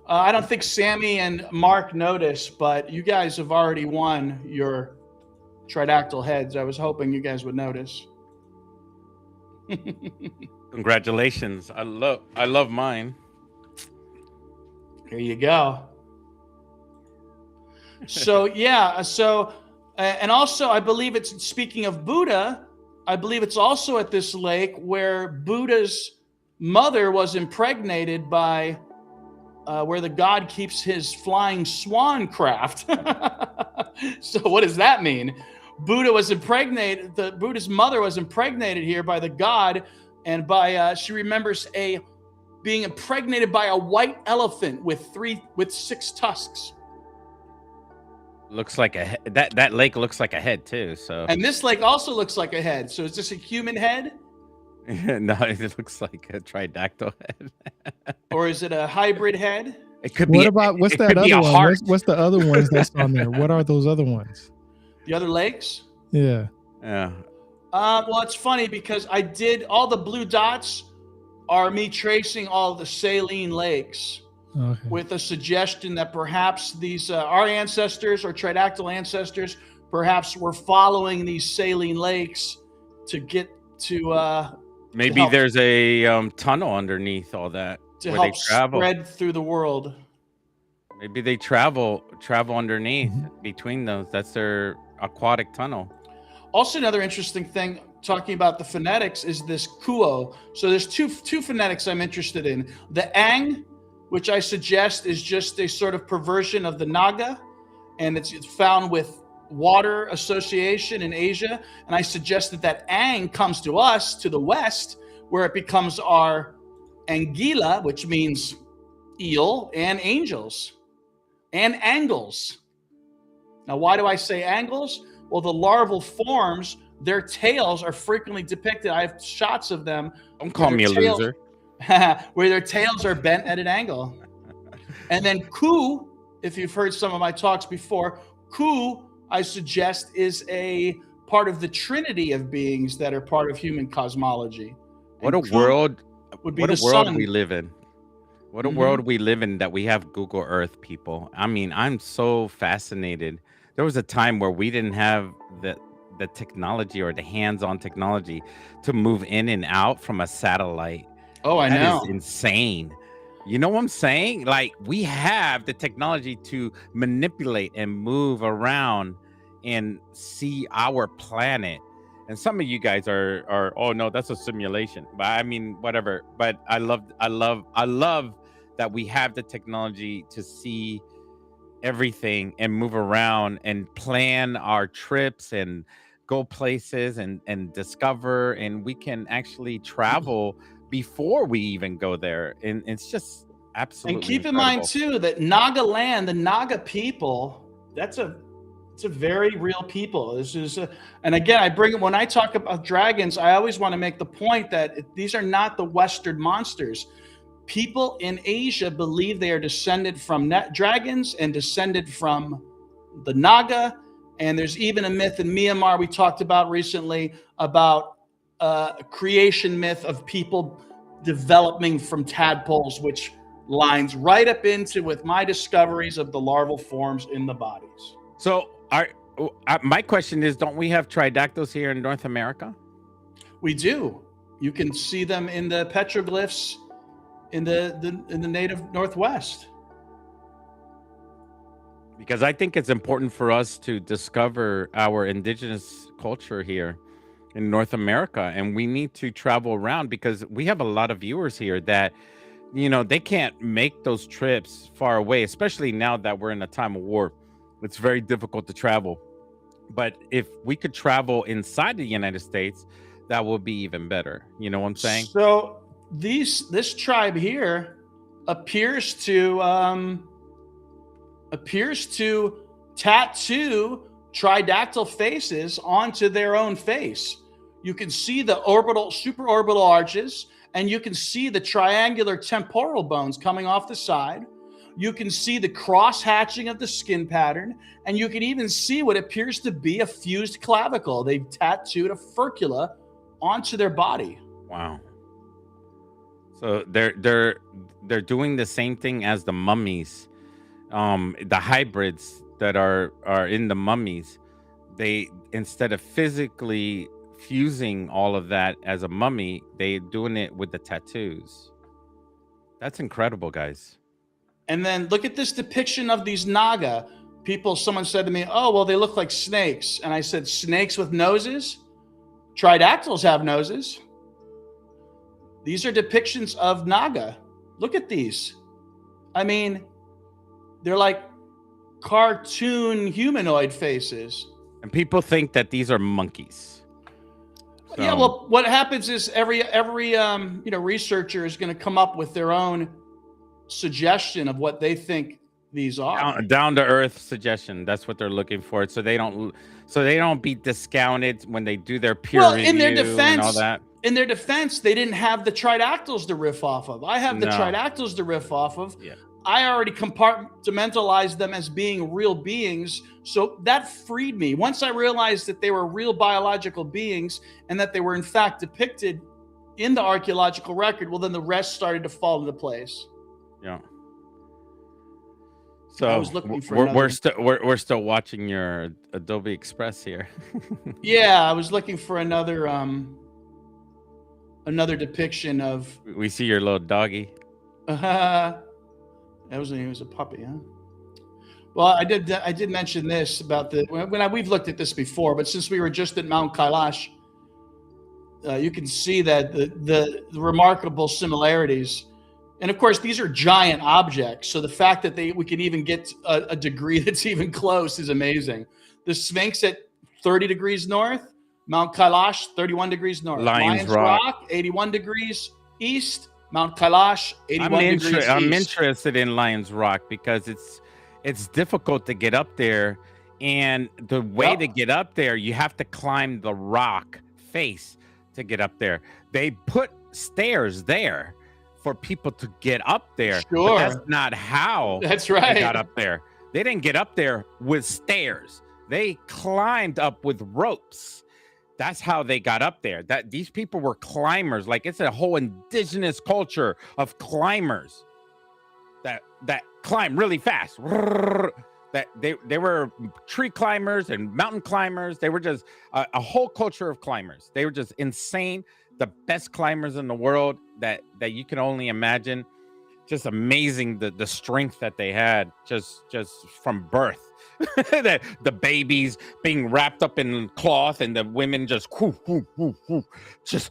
I don't think Sammy and Mark noticed, but you guys have already won your Tridactyl heads. I was hoping you guys would notice. Congratulations. I love mine. Here you go. So and also I believe it's, speaking of Buddha, I believe it's also at this lake where Buddha's mother was impregnated by where the god keeps his flying swan craft. So what does that mean? Buddha's mother was impregnated here by the god, and by she remembers being impregnated by a white elephant with 6 tusks. Looks like that lake looks like a head too. So, and this lake also looks like a head. So is this a human head? No, it looks like a tridactyl head. Or is it a hybrid head? It could be. What's that other one? What's the other ones that's on there? What are those other ones? The other lakes? Yeah. Well, it's funny because I did all the blue dots are me tracing all the saline lakes. Okay. With a suggestion that perhaps these our ancestors or Tridactyl ancestors perhaps were following these saline lakes to get to maybe there's a tunnel underneath all that to help spread through the world. Maybe they travel underneath between those. That's their aquatic tunnel. Also, another interesting thing talking about the phonetics is this kuo. So there's two phonetics I'm interested in. The ang, which I suggest is just a sort of perversion of the Naga, and it's found with water association in Asia. And I suggest that ang comes to us, to the West, where it becomes our Anguilla, which means eel, and angels, and angles. Now, why do I say angles? Well, the larval forms, their tails are frequently depicted. I have shots of them. Don't call me a loser. Where their tails are bent at an angle. And then ku, if you've heard some of my talks before, ku, I suggest, is a part of the trinity of beings that are part of human cosmology. What a world we live in. What a world we live in that we have Google Earth, people. I mean, I'm so fascinated. There was a time where we didn't have the technology or the hands-on technology to move in and out from a satellite. Oh, I know. That is insane. You know what I'm saying? Like, we have the technology to manipulate and move around and see our planet. And some of you guys are oh no, that's a simulation. But I mean, whatever. But I love that we have the technology to see everything and move around and plan our trips and go places and discover, and we can actually travel before we even go there, and it's just absolutely and keep incredible. In mind too that Naga land, the Naga people, it's a very real people. This is and again, when I talk about dragons, I always want to make the point that these are not the Western monsters. People in Asia believe they are descended from dragons and descended from the Naga. And there's even a myth in Myanmar we talked about recently about a creation myth of people developing from tadpoles, which lines right up into with my discoveries of the larval forms in the bodies. So my question is, don't we have Tridactyls here in North America? We do. You can see them in the petroglyphs in the native Northwest. Because I think it's important for us to discover our indigenous culture here in North America, and we need to travel around because we have a lot of viewers here that, you know, they can't make those trips far away, especially now that we're in a time of war. It's very difficult to travel. But if we could travel inside the United States, that would be even better. You know what I'm saying? So this tribe here appears to tattoo tridactyl faces onto their own face. You can see the supraorbital arches, and you can see the triangular temporal bones coming off the side. You can see the cross-hatching of the skin pattern, and you can even see what appears to be a fused clavicle. They've tattooed a furcula onto their body. Wow. So they're doing the same thing as the mummies, the hybrids that are in the mummies. They, instead of physically fusing all of that as a mummy, they're doing it with the tattoos. That's incredible, guys. And then look at this depiction of these Naga people. Someone said to me, "Oh, well, they look like snakes." And I said, "Snakes with noses? Tridactyls have noses." These are depictions of Naga. Look at these. I mean, they're like cartoon humanoid faces. And people think that these are monkeys. So. Yeah, well, what happens is every researcher is going to come up with their own suggestion of what they think these are. Down to earth suggestion. That's what they're looking for. So they don't be discounted when they do their peer review in their defense, and all that. In their defense, they didn't have the Tridactyls to riff off of. I have the Tridactyls to riff off of. Yeah. I already compartmentalized them as being real beings. So that freed me. Once I realized that they were real biological beings and that they were in fact depicted in the archaeological record, well, then the rest started to fall into place. Yeah. So I was looking for we're still watching your Adobe Express here. Yeah, I was looking for another depiction of. We see your little doggy. He was a puppy, huh? Well, I did mention this about we've looked at this before, but since we were just at Mount Kailash, you can see that the remarkable similarities. And of course, these are giant objects. So the fact that we can even get a degree that's even close is amazing. The Sphinx at 30 degrees north, Mount Kailash, 31 degrees north. Lions Rock, 81 degrees east. Mount Kailash, 81 degrees east. I'm interested in Lions Rock because it's difficult to get up there. And the way to get up there, you have to climb the rock face to get up there. They put stairs there for people to get up there. Sure. But that's not how they got up there. They didn't get up there with stairs. They climbed up with ropes. That's how they got up there. That these people were climbers. Like, it's a whole indigenous culture of climbers that climb really fast. That they were tree climbers and mountain climbers. They were just a whole culture of climbers. They were just insane. The best climbers in the world that you can only imagine. Just amazing the strength that they had just from birth. That the babies being wrapped up in cloth and the women just just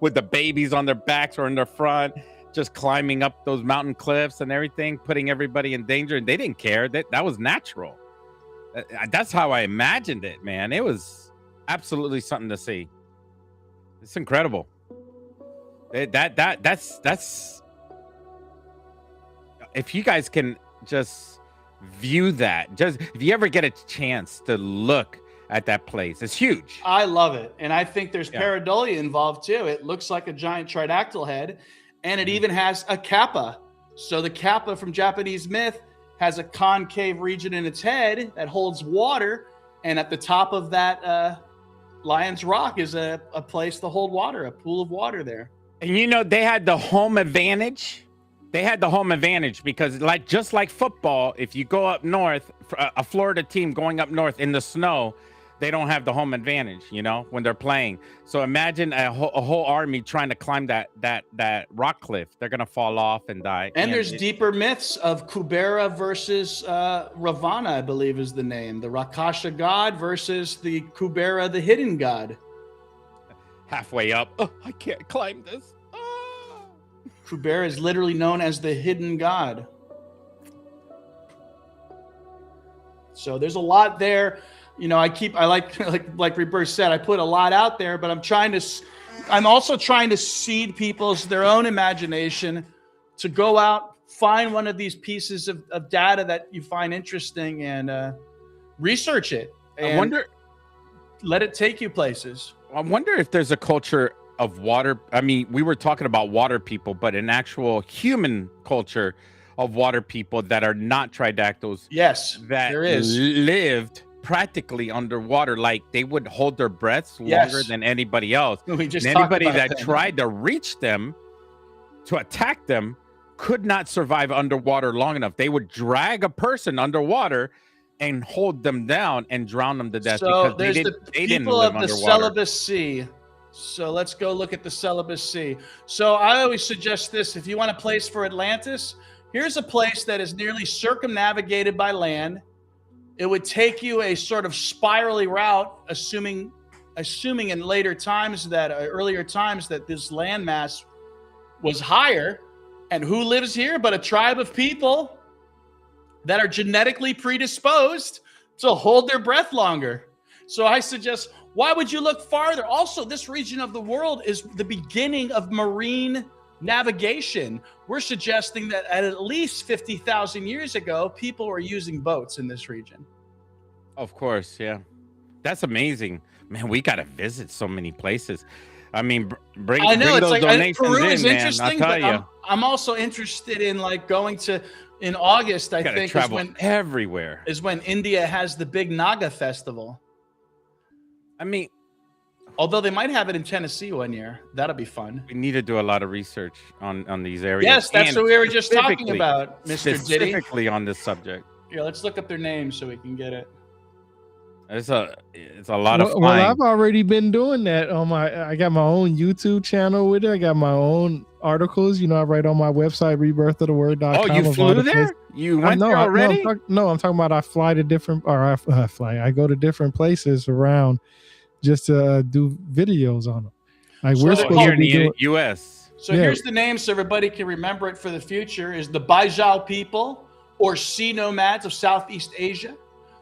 with the babies on their backs or in their front, just climbing up those mountain cliffs and everything, putting everybody in danger, and they didn't care. That was natural. That's how I imagined it, man. It was absolutely something to see. It's incredible. That's if you guys can just view that, just if you ever get a chance to look at that place, it's huge. I love it. And I think there's pareidolia involved too. It looks like a giant tridactyl head, and it even has a kappa. So the kappa from Japanese myth has a concave region in its head that holds water, and at the top of that Lion's Rock is a place to hold water, a pool of water there. And they had the home advantage. They had the home advantage because, just like football, if you go up north, a Florida team going up north in the snow, they don't have the home advantage, when they're playing. So imagine a whole army trying to climb that rock cliff. They're going to fall off and die. And there's deeper myths of Kubera versus Ravana, I believe is the name. The Rakasha god versus the Kubera, the hidden god. Halfway up. Oh, I can't climb this. Kubera is literally known as the hidden god. So there's a lot there. I like Rebirth said, I put a lot out there, but I'm also trying to seed their own imagination to go out, find one of these pieces of data that you find interesting and research it. And let it take you places. I wonder if there's a culture of water. I mean, we were talking about water people, but an actual human culture of water people that are not tridactyls. Yes, that there is. lived practically underwater. Like they would hold their breaths longer than anybody else. We just and anybody that tried to reach them to attack them could not survive underwater long enough. They would drag a person underwater and hold them down and drown them to death. So because there's they didn't live of the Celebes Sea. So let's go look at the Celebes Sea. So I always suggest this. If you want a place for Atlantis, here's a place that is nearly circumnavigated by land. It would take you a sort of spirally route, assuming in later times that earlier times that this landmass was higher. And who lives here but a tribe of people that are genetically predisposed to hold their breath longer. So I suggest, why would you look farther? Also, this region of the world is the beginning of marine navigation. We're suggesting that at least 50,000 years ago, people were using boats in this region. Of course, yeah. That's amazing. Man, we got to visit so many places. I mean, bring those donations Peru is in, interesting, man. but I'm also interested in like going to, in August, I think travel everywhere. Is when India has the big Naga festival. I mean, although they might have it in Tennessee one year. That'll be fun. We need to do a lot of research on these areas. Yes, that's what we were just talking about, Mr. Diddy. Specifically on this subject. Yeah, let's look up their names so we can get it. It's a lot of fun. Well, I've already been doing that on I got my own YouTube channel with it. I got my own articles. You know, I write on my website, rebirthoftheword.com. Oh, you flew there? You went there already? No, I'm talking about I fly to different, or I go to different places around just to do videos on them. Like we're supposed here to be in the U.S. So here's the name so everybody can remember it for the future: is the Baijal people or sea nomads of Southeast Asia.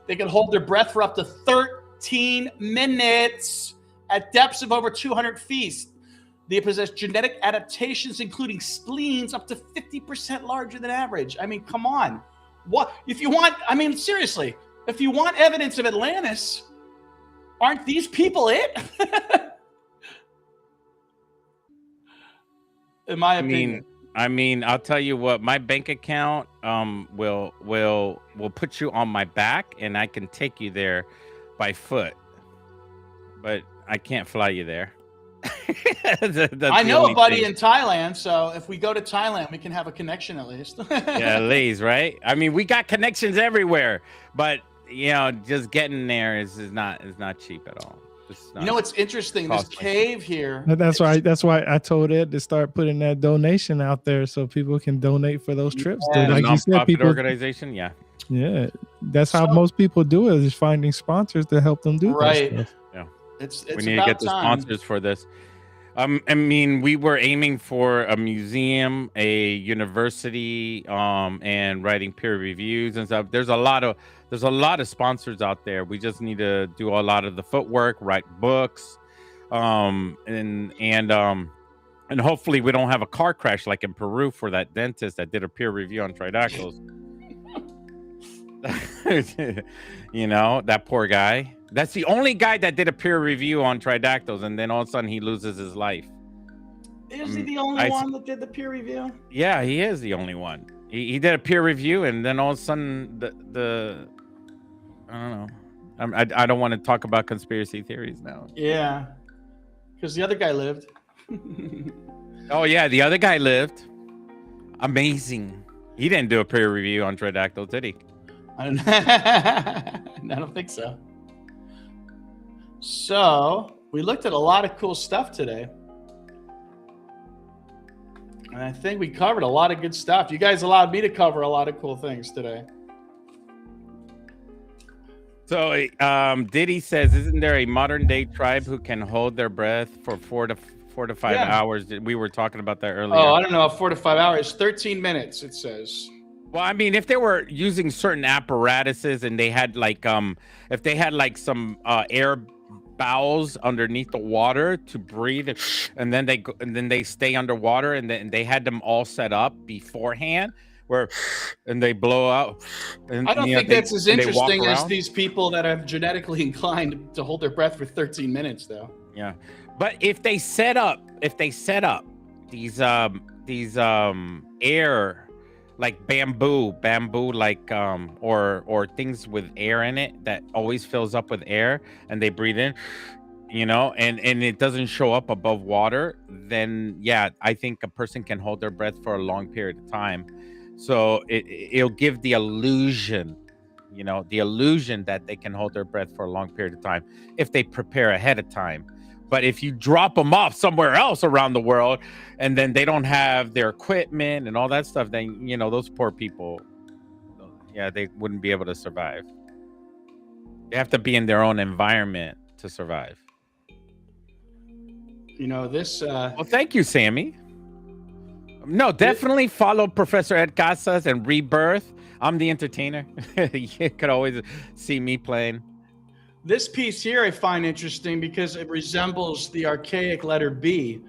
They can hold their breath for up to 13 minutes at depths of over 200 feet. They possess genetic adaptations, including spleens up to 50% larger than average. I mean, come on. What if you want? I mean, seriously, if you want evidence of Atlantis, aren't these people it? In my opinion. I mean, I'll tell you what, my bank account will put you on my back and I can take you there by foot. But I can't fly you there. I know a buddy in Thailand, so if we go to Thailand, we can have a connection at least. Yeah, at least, right? I mean, we got connections everywhere, but you know, just getting there is not cheap at all. You know what's interesting? This cave here. That's why I told Ed to start putting that donation out there so people can donate for those trips. Yeah. Like you said, people organization, yeah. That's how most people do it, is finding sponsors to help them do right. That stuff. Yeah, it's we need to get the sponsors for this. I mean, we were aiming for a museum, a university, and writing peer reviews and stuff. There's a lot of sponsors out there. We just need to do a lot of the footwork, write books, and hopefully we don't have a car crash like in Peru for that dentist that did a peer review on Tridactyls. You know, that poor guy. That's the only guy that did a peer review on Tridactyls, and then all of a sudden he loses his life. Is he the only one that did the peer review? Yeah, he is the only one. He did a peer review, and then all of a sudden the I don't know. I don't want to talk about conspiracy theories now. Yeah, because the other guy lived. Oh yeah, the other guy lived. Amazing. He didn't do a peer review on Tridactyls, did he? I don't think so. So we looked at a lot of cool stuff today. And I think we covered a lot of good stuff. You guys allowed me to cover a lot of cool things today. So Diddy says, isn't there a modern day tribe who can hold their breath for 4 to 5 hours? We were talking about that earlier. Oh, I don't know. 4 to 5 hours, 13 minutes, it says. Well, I mean, if they were using certain apparatuses and they had like, if they had like some air bowels underneath the water to breathe, and then they stay underwater, and then they had them all set up beforehand, and they blow out. And, I don't think that's as interesting as these people that are genetically inclined to hold their breath for 13 minutes, though. Yeah, but if they set up these air, like bamboo like or things with air in it that always fills up with air, and they breathe in, and it doesn't show up above water, then yeah, I think a person can hold their breath for a long period of time. So it'll give the illusion, that they can hold their breath for a long period of time if they prepare ahead of time. But if you drop them off somewhere else around the world and then they don't have their equipment and all that stuff, then, those poor people, yeah, they wouldn't be able to survive. They have to be in their own environment to survive. This... Well, thank you, Sammy. No, definitely follow Professor Ed Casas and Rebirth. I'm the entertainer. You could always see me playing. This piece here I find interesting because it resembles the archaic letter B.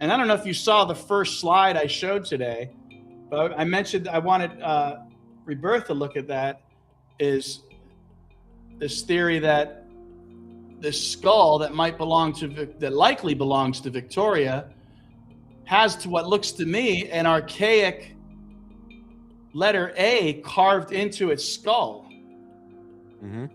And I don't know if you saw the first slide I showed today, but I mentioned I wanted Rebirth to look at that, is this theory that this skull that likely belongs to Victoria has, to what looks to me, an archaic letter A carved into its skull. Mm-hmm.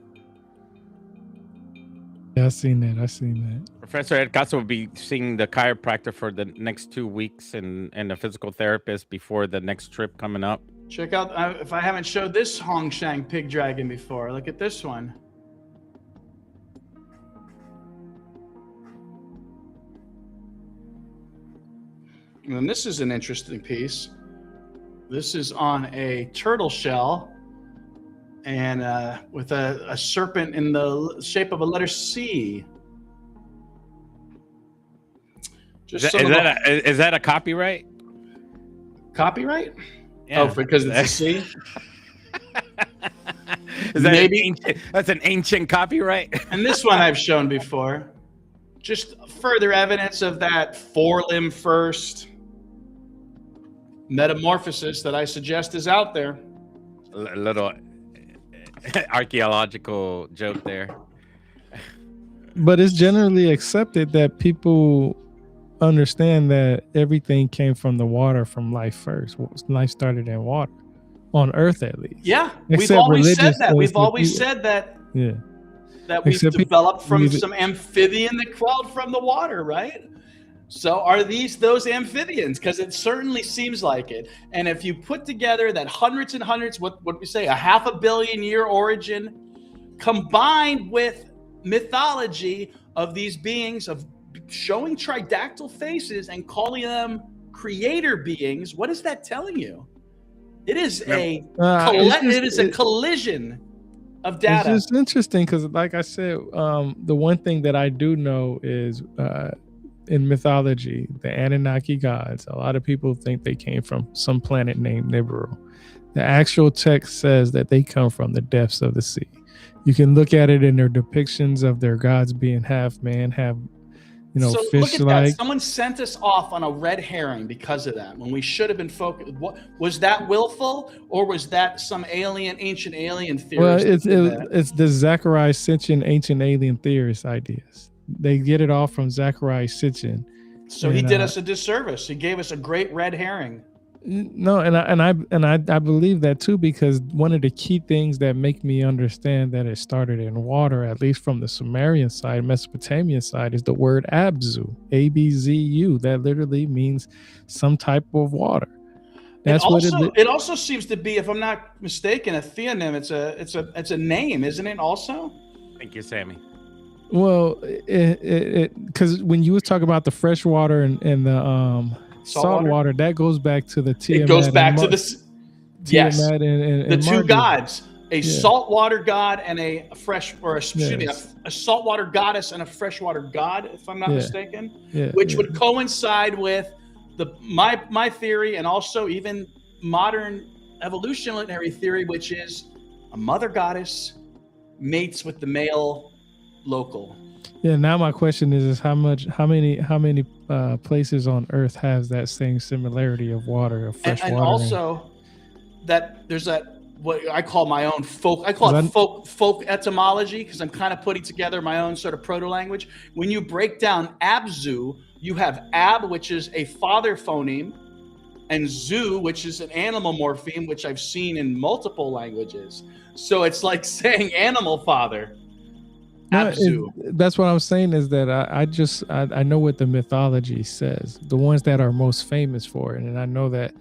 Yeah, I've seen that. Professor Ed Casas will be seeing the chiropractor for the next 2 weeks and a physical therapist before the next trip coming up. Check out, if I haven't showed this Hongshan pig dragon before, look at this one. And this is an interesting piece. This is on a turtle shell, and with a serpent in the shape of a letter C. Is that a copyright? Copyright? Yeah. Oh, because it's a C? Is that maybe that's an ancient copyright? And this one I've shown before. Just further evidence of that four-limb first metamorphosis that I suggest is out there. A little archaeological joke there. But it's generally accepted that people understand that everything came from the water, from life first. Life started in water, on Earth at least. Yeah, we've always said that. We've always said that. Yeah. That we've developed from some amphibian that crawled from the water, right? So are these those amphibians? Because it certainly seems like it. And if you put together that hundreds and hundreds, what we say, a 500 million year origin, combined with mythology of these beings, of showing tridactyl faces and calling them creator beings, what is that telling you? It is a collision of data. It's just interesting because, like I said, the one thing that I do know is in mythology, the Anunnaki gods, a lot of people think they came from some planet named Nibiru. The actual text says that they come from the depths of the sea. You can look at it in their depictions of their gods being half man, half fish-like. Look at that. Someone sent us off on a red herring because of that, when we should have been focused. What was that, willful, or was that some ancient alien theory? Well, it's the Zachariah Sitchin ancient alien theorist ideas. They get it all from Zachariah Sitchin. So he did us a disservice. He gave us a great red herring. No, and I believe that too, because one of the key things that make me understand that it started in water, at least from the Sumerian side, Mesopotamian side, is the word Abzu, ABZU. That literally means some type of water. That's it also seems to be, if I'm not mistaken, a theonym. It's a name, isn't it? Also. Thank you, Sammy. Well, because when you was talking about the fresh water and the salt water, that goes back to the Tiamat. It goes back to the Tiamat and the two gods, a saltwater god and a saltwater goddess and a freshwater god, if I'm not mistaken, which would coincide with my theory, and also even modern evolutionary theory, which is a mother goddess mates with the male local. Yeah. Now my question is how many places on Earth has that same similarity of water, of fresh water? And also that there's that what I call my own folk. I call it folk etymology because I'm kind of putting together my own sort of proto language. When you break down Abzu, you have ab, which is a father phoneme, and zoo, which is an animal morpheme, which I've seen in multiple languages. So it's like saying animal father. No, that's what I'm saying is that I know what the mythology says, the ones that are most famous for it. And I know that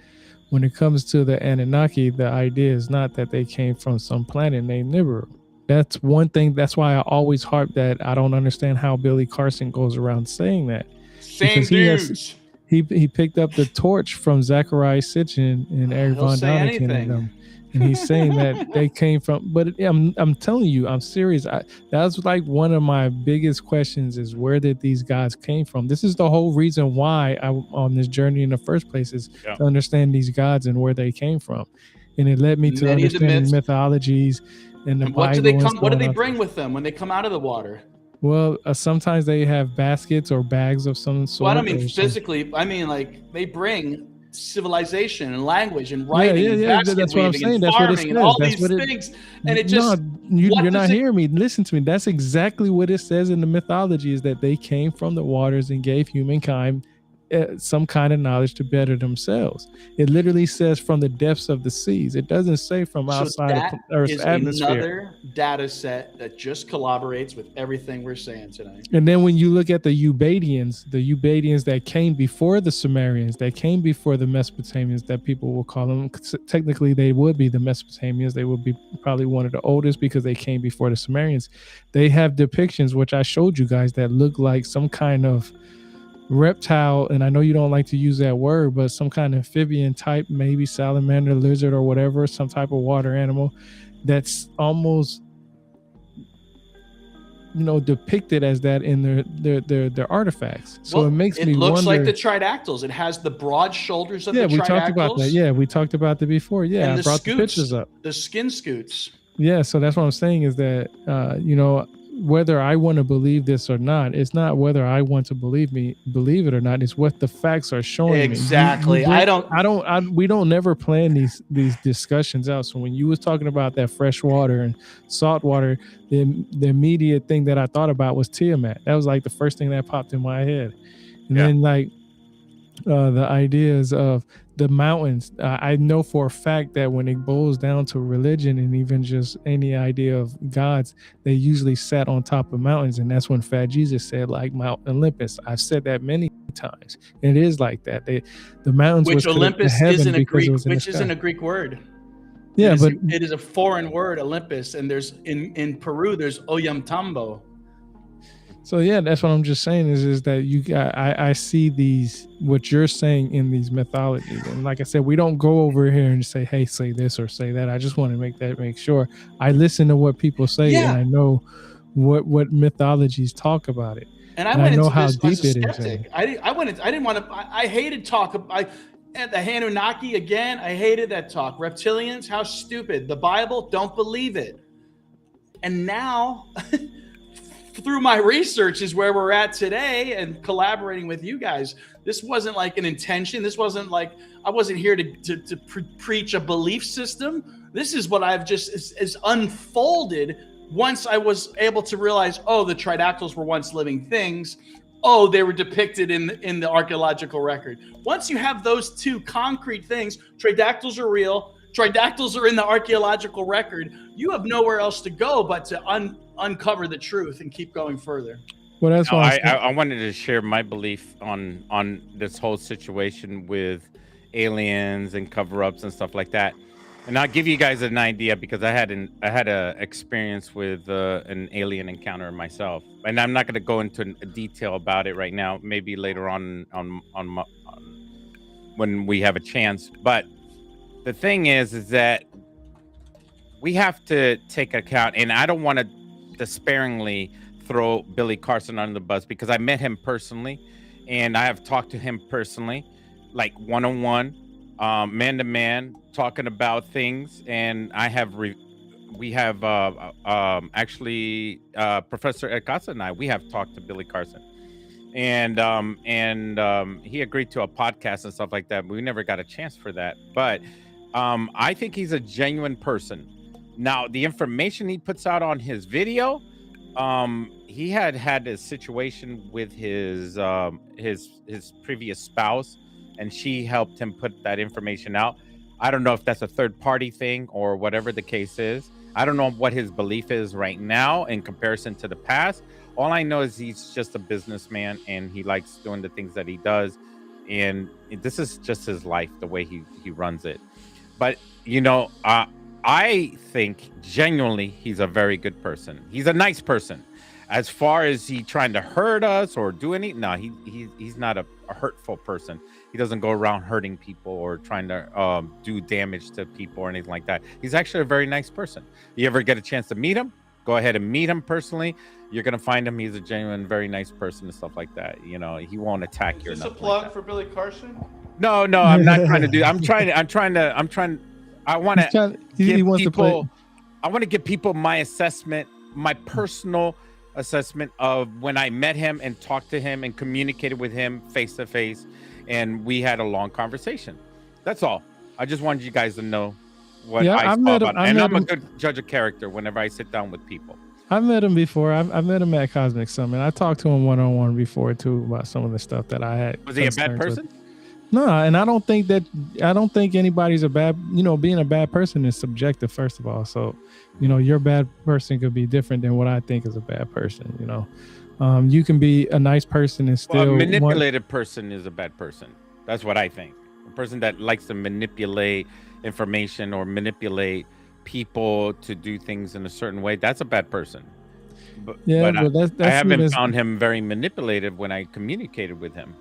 when it comes to the Anunnaki, the idea is not that they came from some planet named Nibiru. That's one thing. That's why I always harp that I don't understand how Billy Carson goes around saying that. Same dudes. He picked up the torch from Zachariah Sitchin and Eric Von Daniken and them. And he's saying that they came from, but I'm telling you, I'm serious. That's like one of my biggest questions is where did these gods came from? This is the whole reason why I'm on this journey in the first place is to understand these gods and where they came from. And it led me to understanding mythologies and the Bible. What do they bring with them when they come out of the water? Well, sometimes they have baskets or bags of some sort. Well, I don't mean physically. I mean like they bring civilization and language and writing and that's what I'm saying. That's what it says. And all these things. And it just you're not hearing me. Listen to me. That's exactly what it says in the mythology is that they came from the waters and gave humankind some kind of knowledge to better themselves. It literally says from the depths of the seas. It doesn't say from outside of Earth's atmosphere. Another data set that just collaborates with everything we're saying tonight. And then when you look at the Ubadians that came before the Sumerians, that came before the Mesopotamians, that people will call them, technically they would be the Mesopotamians. They would be probably one of the oldest because they came before the Sumerians. They have depictions, which I showed you guys, that look like some kind of reptile, and I know you don't like to use that word, but some kind of amphibian type, maybe salamander, lizard, or whatever, some type of water animal that's almost depicted as that in their artifacts. So it makes me wonder. It looks like the Tridactyls. It has the broad shoulders of the Tridactyls. We talked about that. Yeah, we talked about that before. Yeah, and I brought the pictures up. The skin scoots. Yeah, so that's what I'm saying is that whether I want to believe this or not, it's not whether I want to believe it or not. It's what the facts are showing exactly. me. We don't never plan these discussions out. So when you was talking about that fresh water and salt water, the immediate thing that I thought about was Tiamat. That was like the first thing that popped in my head. And then like the ideas of the mountains. I know for a fact that when it boils down to religion and even just any idea of gods, they usually sat on top of mountains. And that's when Fat Jesus said, like Mount Olympus. I've said that many times. And it is like that. The mountains, which Olympus isn't a Greek word. Yeah, but it is a foreign word, Olympus. And there's in Peru, there's Ollantaytambo. So yeah, that's what I'm just saying is that I see what you're saying in these mythologies, and like I said, we don't go over here and say, hey, say this or say that. I just want to make sure I listen to what people say and I know what mythologies talk about it, and I know how deep it is. I hated talk. The Anunnaki again. I hated that talk. Reptilians, how stupid. The Bible, don't believe it. And now. Through my research is where we're at today and collaborating with you guys. This wasn't like an intention. This wasn't like I wasn't here to preach a belief system. This is what I've just is unfolded once I was able to realize, the Tridactyls were once living things. They were depicted in the archaeological record. Once you have those two concrete things, Tridactyls are real. Tridactyls are in the archaeological record. You have nowhere else to go but to uncover the truth and keep going further. Well, that's why I wanted to share my belief on this whole situation with aliens and cover-ups and stuff like that. And I'll give you guys an idea because I had a experience with an alien encounter myself, and I'm not going to go into detail about it right now. Maybe later on when we have a chance, but. The thing is that we have to take account, and I don't want to despairingly throw Billy Carson under the bus because I met him personally, and I have talked to him personally, like one-on-one, man-to-man, talking about things, and we have actually Professor Ed Casas and I, we have talked to Billy Carson. And he agreed to a podcast and stuff like that, but we never got a chance for that. But I think he's a genuine person. Now, the information he puts out on his video, he had a situation with his previous spouse, and she helped him put that information out. I don't know if that's a third party thing or whatever the case is. I don't know what his belief is right now in comparison to the past. All I know is he's just a businessman and he likes doing the things that he does. And this is just his life, the way he runs it. But, I think genuinely he's a very good person. He's a nice person. As far as he trying to hurt us or do anything, no, he's not a hurtful person. He doesn't go around hurting people or trying to do damage to people or anything like that. He's actually a very nice person. You ever get a chance to meet him, go ahead and meet him personally. You're going to find him. He's a genuine, very nice person and stuff like that. He won't attack you. Is this a plug for Billy Carson? No, I'm not trying to do. I want to give people my assessment, my personal assessment of when I met him and talked to him and communicated with him face to face, and we had a long conversation. That's all. I just wanted you guys to know what I saw about him. And I'm a good judge of character whenever I sit down with people. I've met him before. I've met him at Cosmic Summit. I talked to him one-on-one before too about some of the stuff that I had. Was he a bad person? No, and I don't think anybody's a bad, being a bad person is subjective, first of all. So, your bad person could be different than what I think is a bad person, you can be a nice person and still. A manipulated person is a bad person. That's what I think. A person that likes to manipulate information or manipulate people to do things in a certain way, that's a bad person. But I haven't found him very manipulative when I communicated with him.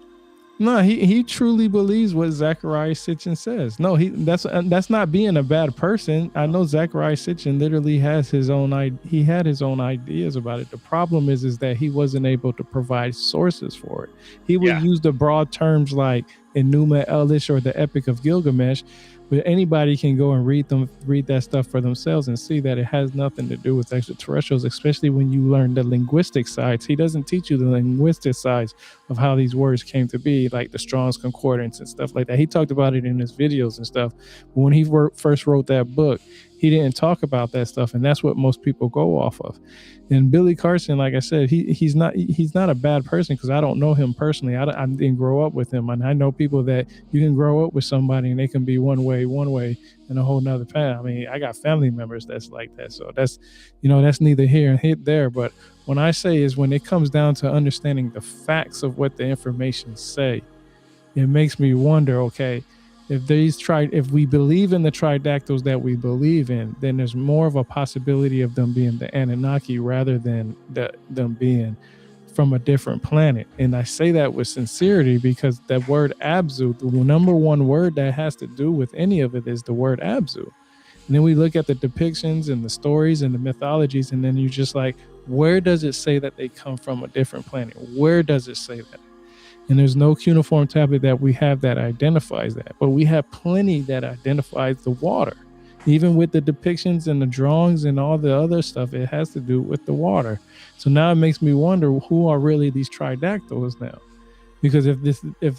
No, he truly believes what Zecharia Sitchin says. No, that's not being a bad person. I know Zecharia Sitchin literally has his own ideas about it. The problem is that he wasn't able to provide sources for it. He would use the broad terms like Enuma Elish or the Epic of Gilgamesh, but anybody can go and read that stuff for themselves and see that it has nothing to do with extraterrestrials, especially when you learn the linguistic sides. He doesn't teach you the linguistic sides of how these words came to be, like the Strong's Concordance and stuff like that. He talked about it in his videos and stuff. But when he first wrote that book, he didn't talk about that stuff, and that's what most people go off of. And Billy Carson, like I said, he's not a bad person because I don't know him personally. I didn't grow up with him, and I know people that you can grow up with somebody and they can be one way and a whole nother path. I mean, I got family members that's like that, so that's neither here nor there. But when I say is when it comes down to understanding the facts of what the information say, it makes me wonder, okay, if we believe in the Tridactyls that we believe in, then there's more of a possibility of them being the Anunnaki rather than them being from a different planet. And I say that with sincerity because the word Abzu, the number one word that has to do with any of it is the word Abzu. And then we look at the depictions and the stories and the mythologies, and then you're just like, where does it say that they come from a different planet? Where does it say that? And there's no cuneiform tablet that we have that identifies that. But we have plenty that identifies the water. Even with the depictions and the drawings and all the other stuff, it has to do with the water. So now it makes me wonder who are really these Tridactyls now? Because if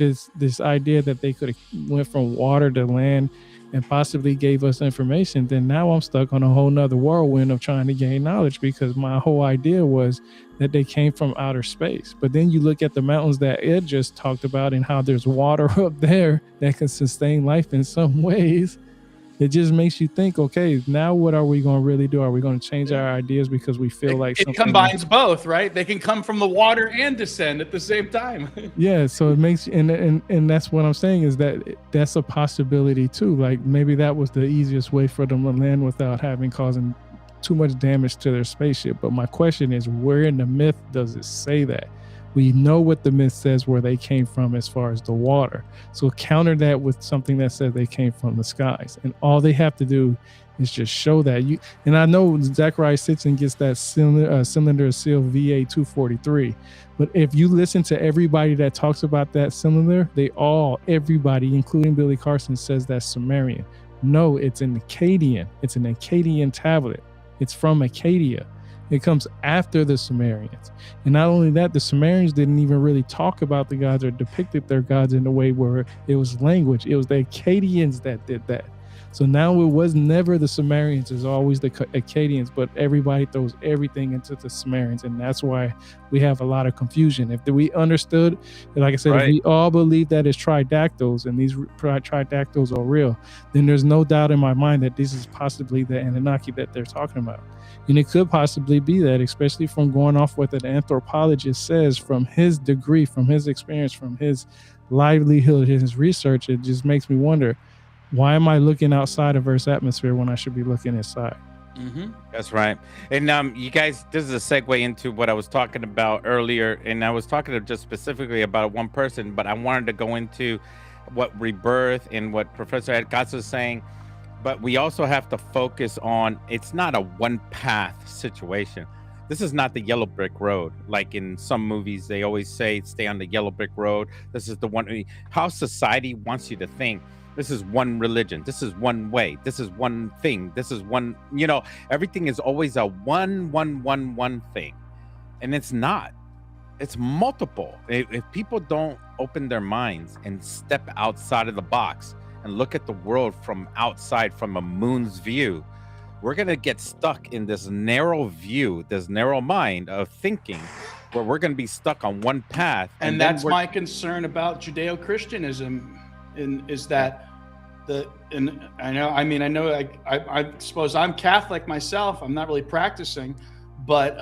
it's this idea that they could have went from water to land and possibly gave us information, then now I'm stuck on a whole nother whirlwind of trying to gain knowledge, because my whole idea was that they came from outer space. But then you look at the mountains that Ed just talked about and how there's water up there that can sustain life in some ways. It just makes you think, okay, now what are we going to really do? Are we going to change our ideas because we feel like it combines both, right? They can come from the water and descend at the same time. Yeah, so it makes, and that's what I'm saying is that's a possibility too. Like maybe that was the easiest way for them to land without causing too much damage to their spaceship. But my question is, where in the myth does it say that? We know what the myth says where they came from as far as the water. So counter that with something that says they came from the skies. And all they have to do is just show that. And I know Zecharia Sitchin gets that cylinder seal VA243. But if you listen to everybody that talks about that cylinder, everybody, including Billy Carson, says that's Sumerian. No, it's an Akkadian. It's an Akkadian tablet. It's from Akkadia. It comes after the Sumerians. And not only that, the Sumerians didn't even really talk about the gods or depicted their gods in a way where it was language. It was the Akkadians that did that. So now it was never the Sumerians, it's always the Akkadians, but everybody throws everything into the Sumerians, and that's why we have a lot of confusion. If we understood, like I said, if we all believe that it's Tridactyls and these Tridactyls are real, then there's no doubt in my mind that this is possibly the Anunnaki that they're talking about. And it could possibly be that, especially from going off what an anthropologist says from his degree, from his experience, from his livelihood, his research. It just makes me wonder, why am I looking outside of Earth's atmosphere when I should be looking inside? Mm-hmm. That's right. And you guys, this is a segue into what I was talking about earlier. And I was talking just specifically about one person, but I wanted to go into what rebirth and what Professor Ed Casas was saying. But we also have to focus on, it's not a one path situation. This is not the yellow brick road. Like in some movies, they always say, stay on the yellow brick road. This is the one, how society wants you to think. This is one religion. This is one way. This is one thing. This is one, everything is always a one thing. And it's not. It's multiple. If people don't open their minds and step outside of the box and look at the world from outside, from a moon's view, we're going to get stuck in this narrow view, this narrow mind of thinking, where we're going to be stuck on one path. And that's my concern about Judeo-Christianism, is that I suppose I'm Catholic myself. I'm not really practicing, but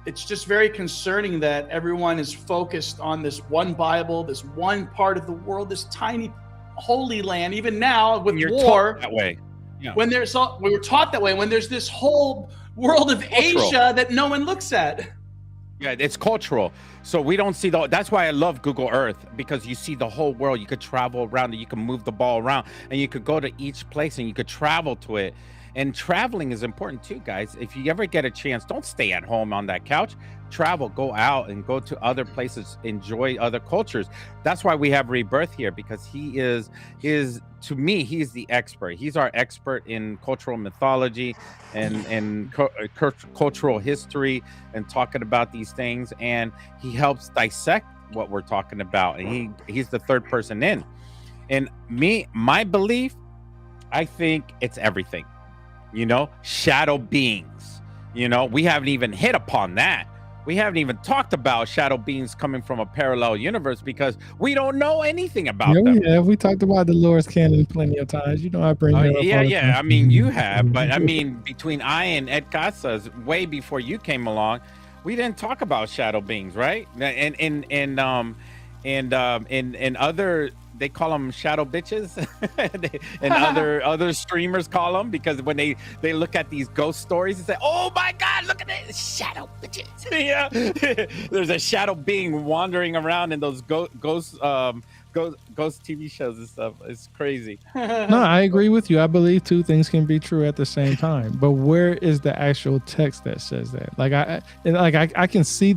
it's just very concerning that everyone is focused on this one Bible, this one part of the world, this tiny Holy Land. Even now with war, that way. Yeah. We were taught that way. When there's this whole world of Asia that no one looks at. Yeah, it's cultural. So we don't see that's why I love Google Earth, because you see the whole world. You could travel around it. You can move the ball around, and you could go to each place and you could travel to it. And traveling is important too, guys. If you ever get a chance, don't stay at home on that couch. Travel, go out and go to other places, enjoy other cultures. That's why we have Rebirth here, because to me, he's the expert. He's our expert in cultural mythology and cultural history and talking about these things. And he helps dissect what we're talking about. And he's the third person in. And my belief, I think it's everything. Shadow beings. We haven't even hit upon that. We haven't even talked about shadow beings coming from a parallel universe, because we don't know anything about them. Yeah, we talked about the Loris Canon plenty of times. I bring that up. Yeah. I mean, you have, but I mean, between I and Ed Casas, way before you came along, we didn't talk about shadow beings, right? And other, they call them shadow bitches, and other streamers call them, because when they look at these ghost stories and say, "Oh my God, look at it, shadow bitches!" Yeah, there's a shadow being wandering around in those ghost TV shows and stuff. It's crazy. No, I agree with you. I believe two things can be true at the same time. But where is the actual text that says that? I can see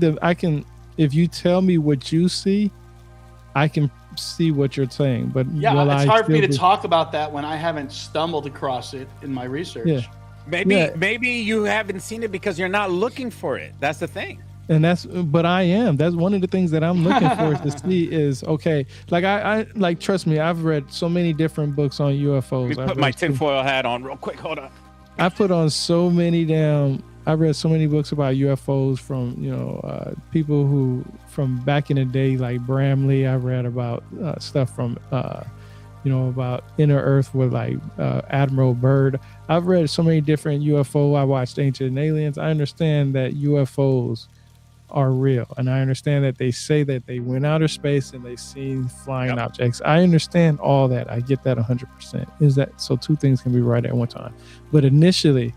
if you tell me what you see, I can see what you're saying, but it's hard for me to talk about that when I haven't stumbled across it in my research. Maybe you haven't seen it because you're not looking for it. That's the thing. And but I am. That's one of the things that I'm looking for to see is, okay, I trust me, I've read so many different books on UFOs. Let me put my tinfoil hat on real quick. Hold on. I put on so many I've read so many books about UFOs from, people who from back in the day, like Bramley. I read about stuff from, about Inner Earth with Admiral Byrd. I've read so many different UFO. I watched Ancient Aliens. I understand that UFOs are real. And I understand that they say that they went outer space and they seen flying objects. I understand all that. I get that 100%. So two things can be right at one time. But initially,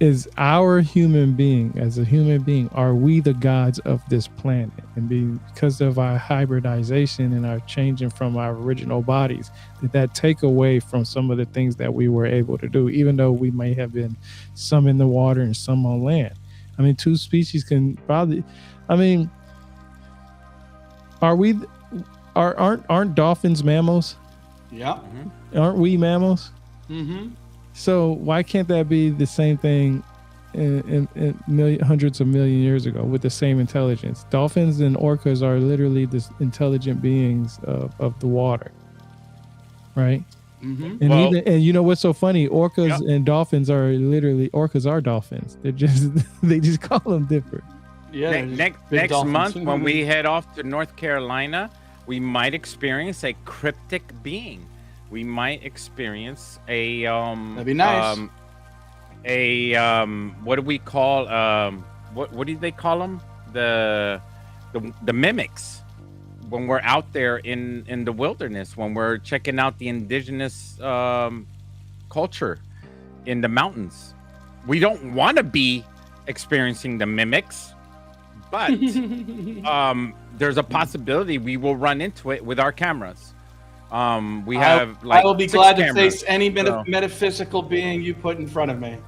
is our human being, as a human being, are we the gods of this planet? And because of our hybridization and our changing from our original bodies, did that take away from some of the things that we were able to do, even though we may have been some in the water and some on land? I mean, two species can probably, aren't dolphins mammals? Yeah. Mm-hmm. Aren't we mammals? Mm-hmm. So why can't that be the same thing in hundreds of million years ago with the same intelligence? Dolphins and orcas are literally the intelligent beings of the water, right? And even you know what's so funny? Orcas and dolphins are literally dolphins. They just call them different. Yeah. Next month when we head off to North Carolina, we might experience a cryptic being. We might experience a that'd be nice. What do we call what do they call them? The mimics. When we're out there in the wilderness, when we're checking out the indigenous culture in the mountains, we don't want to be experiencing the mimics, but there's a possibility we will run into it with our cameras. We have I will be glad to face any metaphysical being you put in front of me.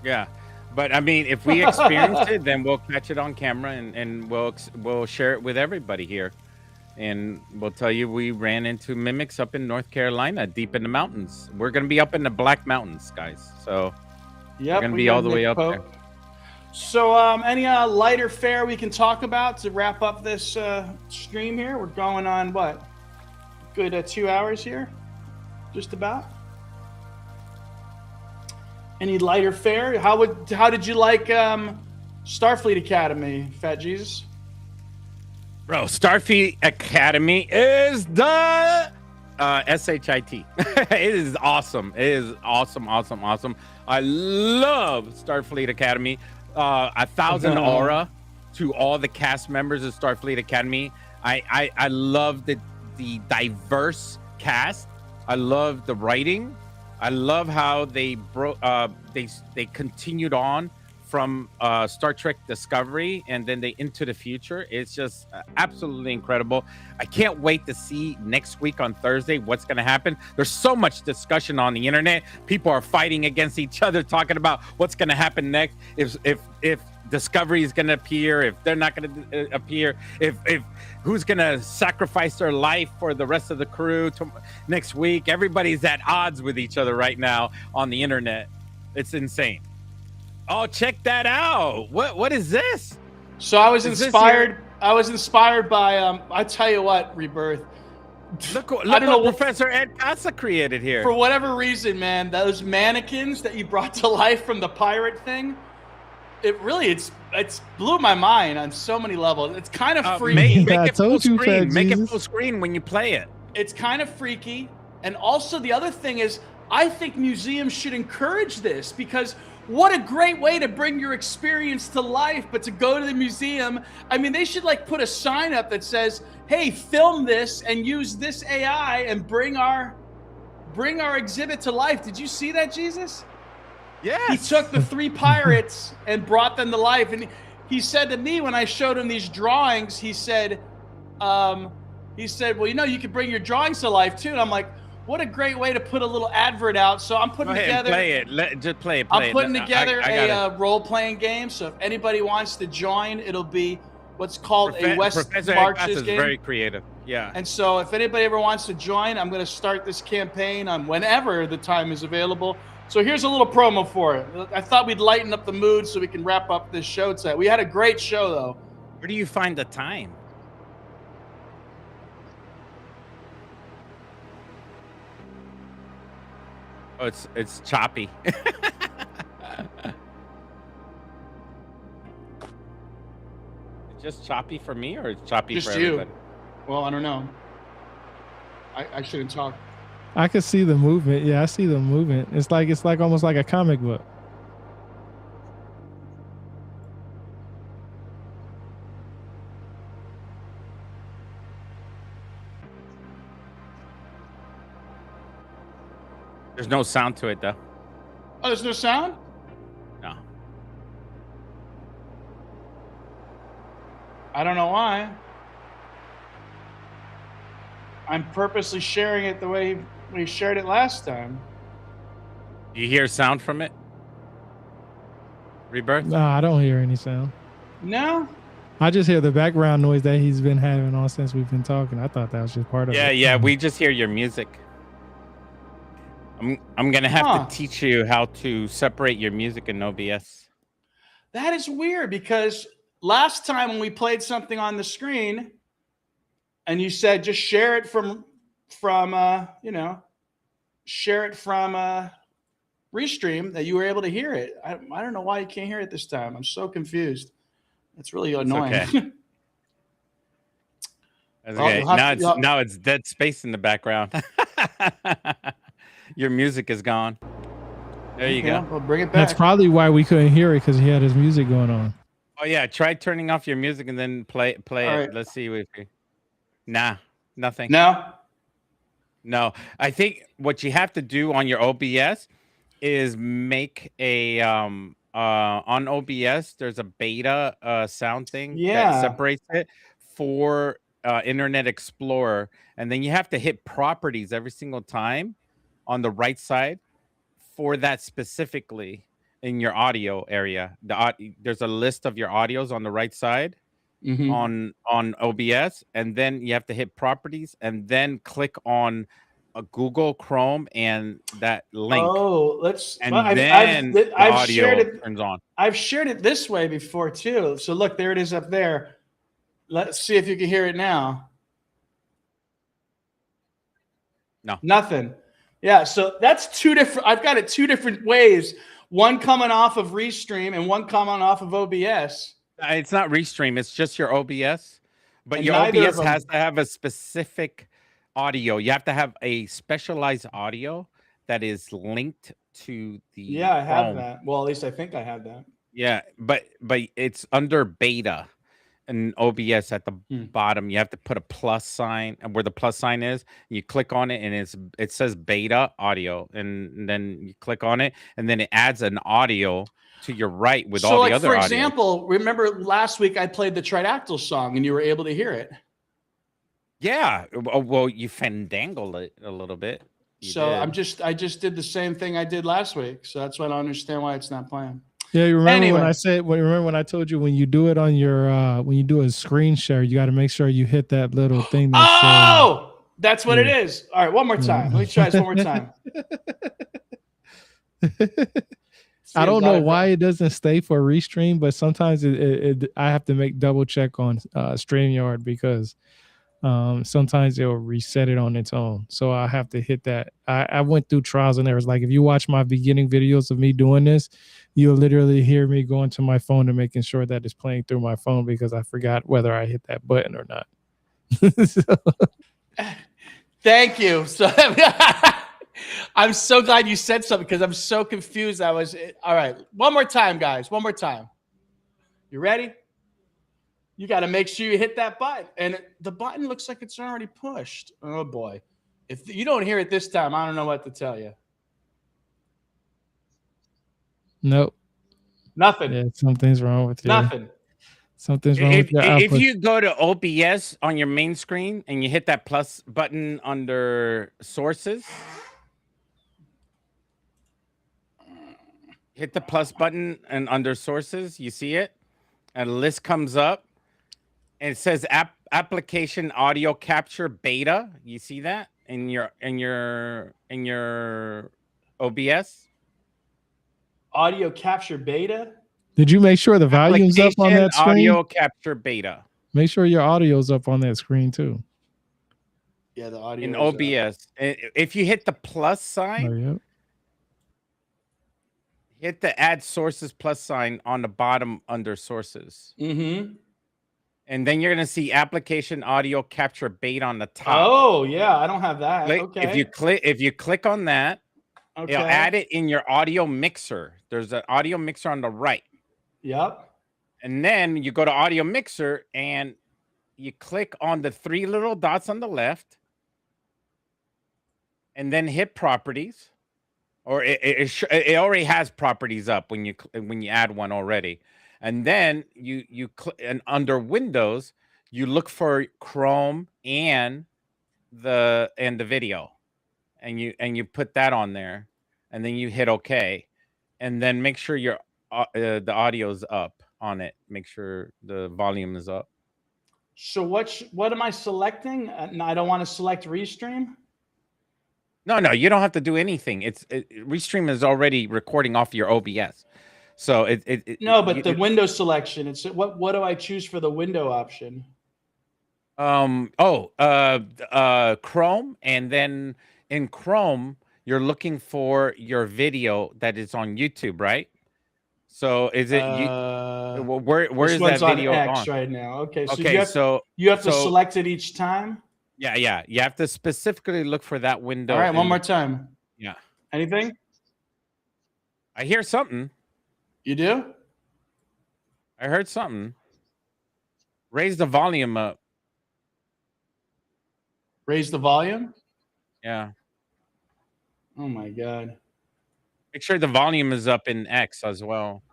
Yeah, but I mean, if we experience it, then we'll catch it on camera and we'll share it with everybody here. And we'll tell you we ran into mimics up in North Carolina, deep in the mountains. We're going to be up in the Black Mountains, guys. So we're going to be all the way up there. So any lighter fare we can talk about to wrap up this stream here? We're going on, what? Good 2 hours here? Just about? Any lighter fare? How did you like Starfleet Academy, Fat Jesus? Bro, Starfleet Academy is the SHIT. It is awesome. It is awesome. I love Starfleet Academy. 1,000 aura to all the cast members of Starfleet Academy. I love the diverse cast. I love the writing. I love how they continued on from Star Trek Discovery and then they Into the Future. It's just absolutely incredible. I can't wait to see next week on Thursday what's going to happen. There's so much discussion on the internet. People are fighting against each other, talking about what's going to happen next. If Discovery is going to appear, if they're not going to appear, if who's going to sacrifice their life for the rest of the crew next week. Everybody's at odds with each other right now on the internet. It's insane. Oh, check that out. What is this? So I was inspired. I was inspired by I tell you what, Rebirth. Look what Professor Ed Casas created here. For whatever reason, man, those mannequins that you brought to life from the pirate thing, it's blew my mind on so many levels. It's kind of freaky. Make it full screen. Make it full screen when you play it. It's kind of freaky. And also the other thing is, I think museums should encourage this because what a great way to bring your experience to life, but to go to the museum. I mean, they should like put a sign up that says, hey, film this and use this AI and bring our exhibit to life. Did you see that, Jesus? Yeah. He took the 3 pirates and brought them to life. And he said to me when I showed him these drawings, he said, well, you know, you could bring your drawings to life too. And I'm like, what a great way to put a little advert out. So I'm putting together. Play it. Just play it. I'm putting together a role-playing game. So if anybody wants to join, it'll be what's called a West Professor Marches game. Is very creative. Yeah. And so if anybody ever wants to join, I'm going to start this campaign on whenever the time is available. So here's a little promo for it. I thought we'd lighten up the mood so we can wrap up this show tonight. We had a great show, though. Where do you find the time? Oh, it's choppy. It's just choppy for me, or it's choppy just for you. Everybody? Well, I don't know. I shouldn't talk. I can see the movement. Yeah, I see the movement. It's like almost like a comic book. There's no sound to it, though. Oh, there's no sound? No. I don't know why. I'm purposely sharing it the way we shared it last time. Do you hear sound from it? Rebirth? No, I don't hear any sound. No? I just hear the background noise that he's been having on since we've been talking. I thought that was just part of it. Yeah, we just hear your music. I'm gonna have to teach you how to separate your music in OBS. That is weird because last time when we played something on the screen and you said just share it from share it from Restream that you were able to hear it. I don't know why you can't hear it this time. I'm so confused. It's really annoying. It's okay. Well, now it's dead space in the background. Your music is gone. There you go. We'll bring it back. That's probably why we couldn't hear it, because he had his music going on. Oh yeah, try turning off your music and then play it. Right. Let's see if we... Nah, nothing. No. I think what you have to do on your OBS is make a on OBS. There's a beta sound thing that separates it for Internet Explorer, and then you have to hit properties every single time on the right side for that specifically in your audio area. There's a list of your audios on the right side on OBS, and then you have to hit properties and then click on a Google Chrome and that link. I've shared it. Turns on. I've shared it this way before too. So look, there it is up there. Let's see if you can hear it now. No. Nothing. Yeah, so that's two different. I've got it two different ways. One coming off of Restream and one coming off of OBS. It's not Restream. It's just your OBS. But and your OBS has to have a specific audio. You have to have a specialized audio that is linked to the Yeah, I have that. Well, at least I think I have that. Yeah, but it's under beta. And OBS at the bottom, you have to put a plus sign, and where the plus sign is, you click on it, and it says beta audio, and then you click on it, and then it adds an audio to your right with all the other audio. For example, remember last week I played the Tridactyls song, and you were able to hear it. Yeah, well, you fandangled it a little bit. I just did the same thing I did last week, so that's why I don't understand why it's not playing. Yeah, you remember when I said? Remember when I told you when you do it on your when you do a screen share, you got to make sure you hit that little thing. That's what it is. All right, one more time. Let me try this one more time. I don't know why it doesn't stay for Restream, but sometimes I have to double check on StreamYard because sometimes it'll reset it on its own. So I have to hit that. I went through trials and errors. Like if you watch my beginning videos of me doing this, you'll literally hear me going to my phone and making sure that it's playing through my phone because I forgot whether I hit that button or not. Thank you. So I'm so glad you said something because I'm so confused. All right. One more time, guys. One more time. You ready? You got to make sure you hit that button. And the button looks like it's already pushed. Oh, boy. If you don't hear it this time, I don't know what to tell you. Nope. Nothing. Yeah, something's wrong with you. Nothing. Something's wrong with your output. If you go to OBS on your main screen and you hit that plus button under sources, hit the plus button and under sources, you see it? And a list comes up and it says application audio capture beta. You see that in your OBS? Audio capture beta. Did you make sure the volume's up on that screen? Audio capture beta. Make sure your audio's up on that screen too. Yeah, the audio in OBS. If you hit the plus sign, hit the add sources plus sign on the bottom under sources. Mm-hmm. And then you're gonna see application audio capture beta on the top. Oh yeah, I don't have that. Okay. If you click on that. Okay. It'll add it in your audio mixer. There's an audio mixer on the right. Yep. And then you go to audio mixer and you click on the three little dots on the left and then hit properties. Or it already has properties up when you add one already. And then you click, and under Windows, you look for Chrome and the video. And you put that on there, and then you hit OK, and then make sure your the audio's up on it. Make sure the volume is up. So what am I selecting? I don't want to select Restream. No, you don't have to do anything. Restream is already recording off your OBS, so the window selection. It's what do I choose for the window option? Chrome, and then in Chrome, you're looking for your video that is on YouTube, right? So is it you? Where this is one's that video on X on? right now. Okay, so Okay, you have to select it each time. Yeah. You have to specifically look for that window. All right, one more time. Yeah. Anything? I hear something. You do? I heard something. Raise the volume up. Raise the volume? Yeah. Oh my God. Make sure the volume is up in X as well.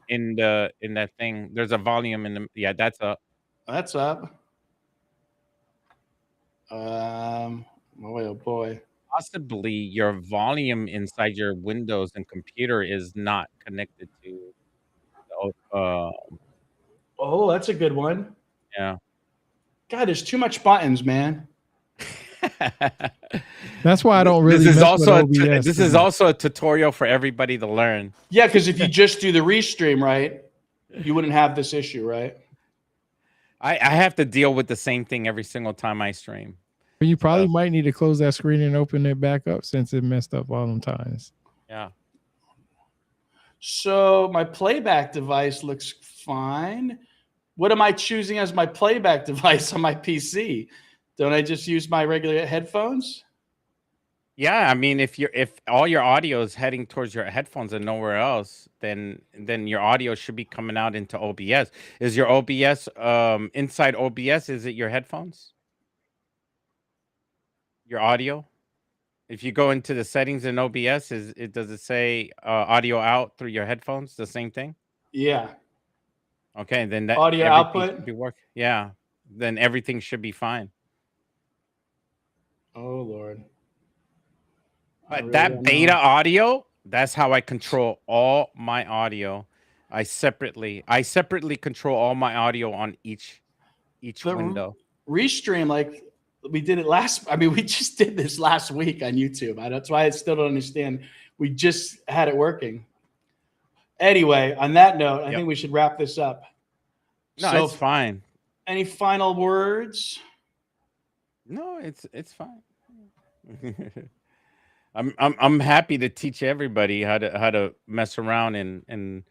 In that thing. There's a volume in the that's up. That's up. Oh boy. Possibly your volume inside your Windows and computer is not connected to oh, that's a good one. Yeah. God, there's too much buttons, man. That's why I don't really. This is also a tutorial for everybody to learn. Yeah, because if you just do the restream right, you wouldn't have this issue, right? I have to deal with the same thing every single time I stream. You probably might need to close that screen and open it back up since it messed up all them times. Yeah. So my playback device looks fine. What am I choosing as my playback device on my PC? Don't I just use my regular headphones? Yeah, I mean, if all your audio is heading towards your headphones and nowhere else, then your audio should be coming out into OBS. Is your OBS inside OBS? Is it your headphones? Your audio? If you go into the settings in OBS, does it say audio out through your headphones? The same thing? Yeah. Okay, then that audio output should be working. Yeah, then everything should be fine. Oh Lord. But really that beta audio, that's how I control all my audio. I separately control all my audio on each window. Restream, like we did it we just did this last week on YouTube. That's why I still don't understand. We just had it working. Anyway, on that note, I think we should wrap this up. No, it's fine. Any final words? No, it's fine. I'm happy to teach everybody how to mess around and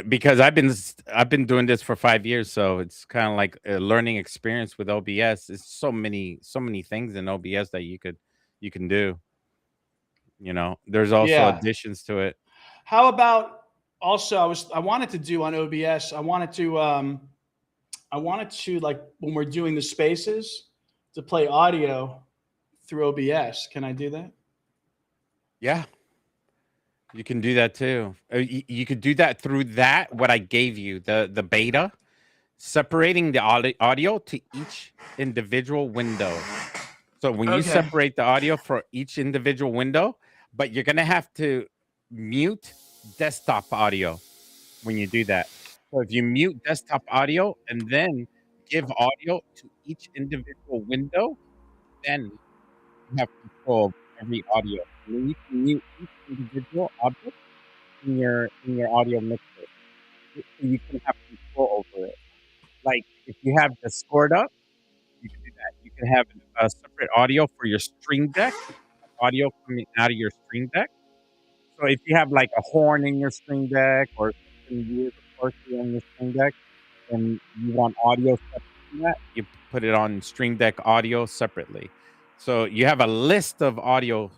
because I've been doing this for 5 years, so it's kind of like a learning experience with OBS. It's so many things in OBS that you can do. You know, there's also additions to it. How about also I wanted to do on OBS. I wanted to like when we're doing the spaces to play audio through OBS. Can I do that? Yeah, you can do that too. You could do that through what I gave you, the beta, separating the audio to each individual window. So when you separate the audio for each individual window, but you're gonna have to mute desktop audio when you do that. So if you mute desktop audio and then give audio to each individual window, then you have control of every audio. And then you can mute each individual object in your audio mixer. So you can have control over it. Like if you have Discord up, you can do that. You can have a separate audio for your Stream Deck, audio coming out of your Stream Deck. So if you have like a horn in your Stream Deck or something weird or quirky on your Stream Deck, and you want audio separate from that, you put it on Stream Deck audio separately. So you have a list of audio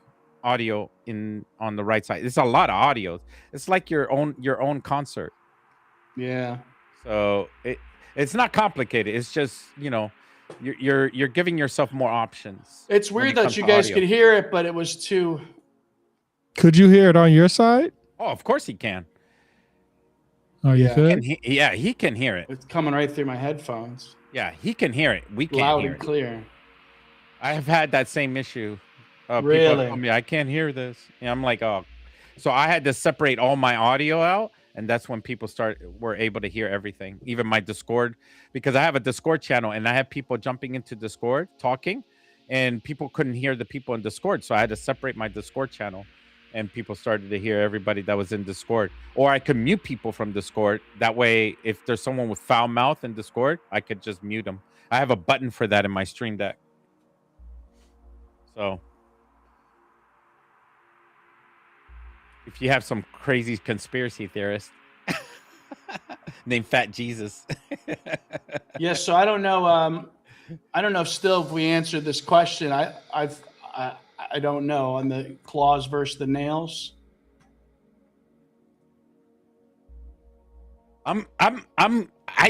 on the right side. It's a lot of audios. It's like your own concert. Yeah. So it's not complicated. It's just, you know, you're giving yourself more options. It's weird that you guys could hear it, but it was too. Could you hear it on your side? Oh, of course he can. Oh, you could? He can hear it. It's coming right through my headphones. Yeah, he can hear it. We can't loud hear and clear. I have had that same issue. Really? People tell me I can't hear this. And I'm like, oh. So I had to separate all my audio out, and that's when people were able to hear everything, even my Discord, because I have a Discord channel, and I have people jumping into Discord talking, and people couldn't hear the people in Discord, so I had to separate my Discord channel, and people started to hear everybody that was in Discord. Or I could mute people from Discord. That way, if there's someone with foul mouth in Discord, I could just mute them. I have a button for that in my Stream Deck. So If you have some crazy conspiracy theorist named Fat Jesus. Yeah, so I don't know. I don't know if we answered this question. I don't know on the claws versus the nails. I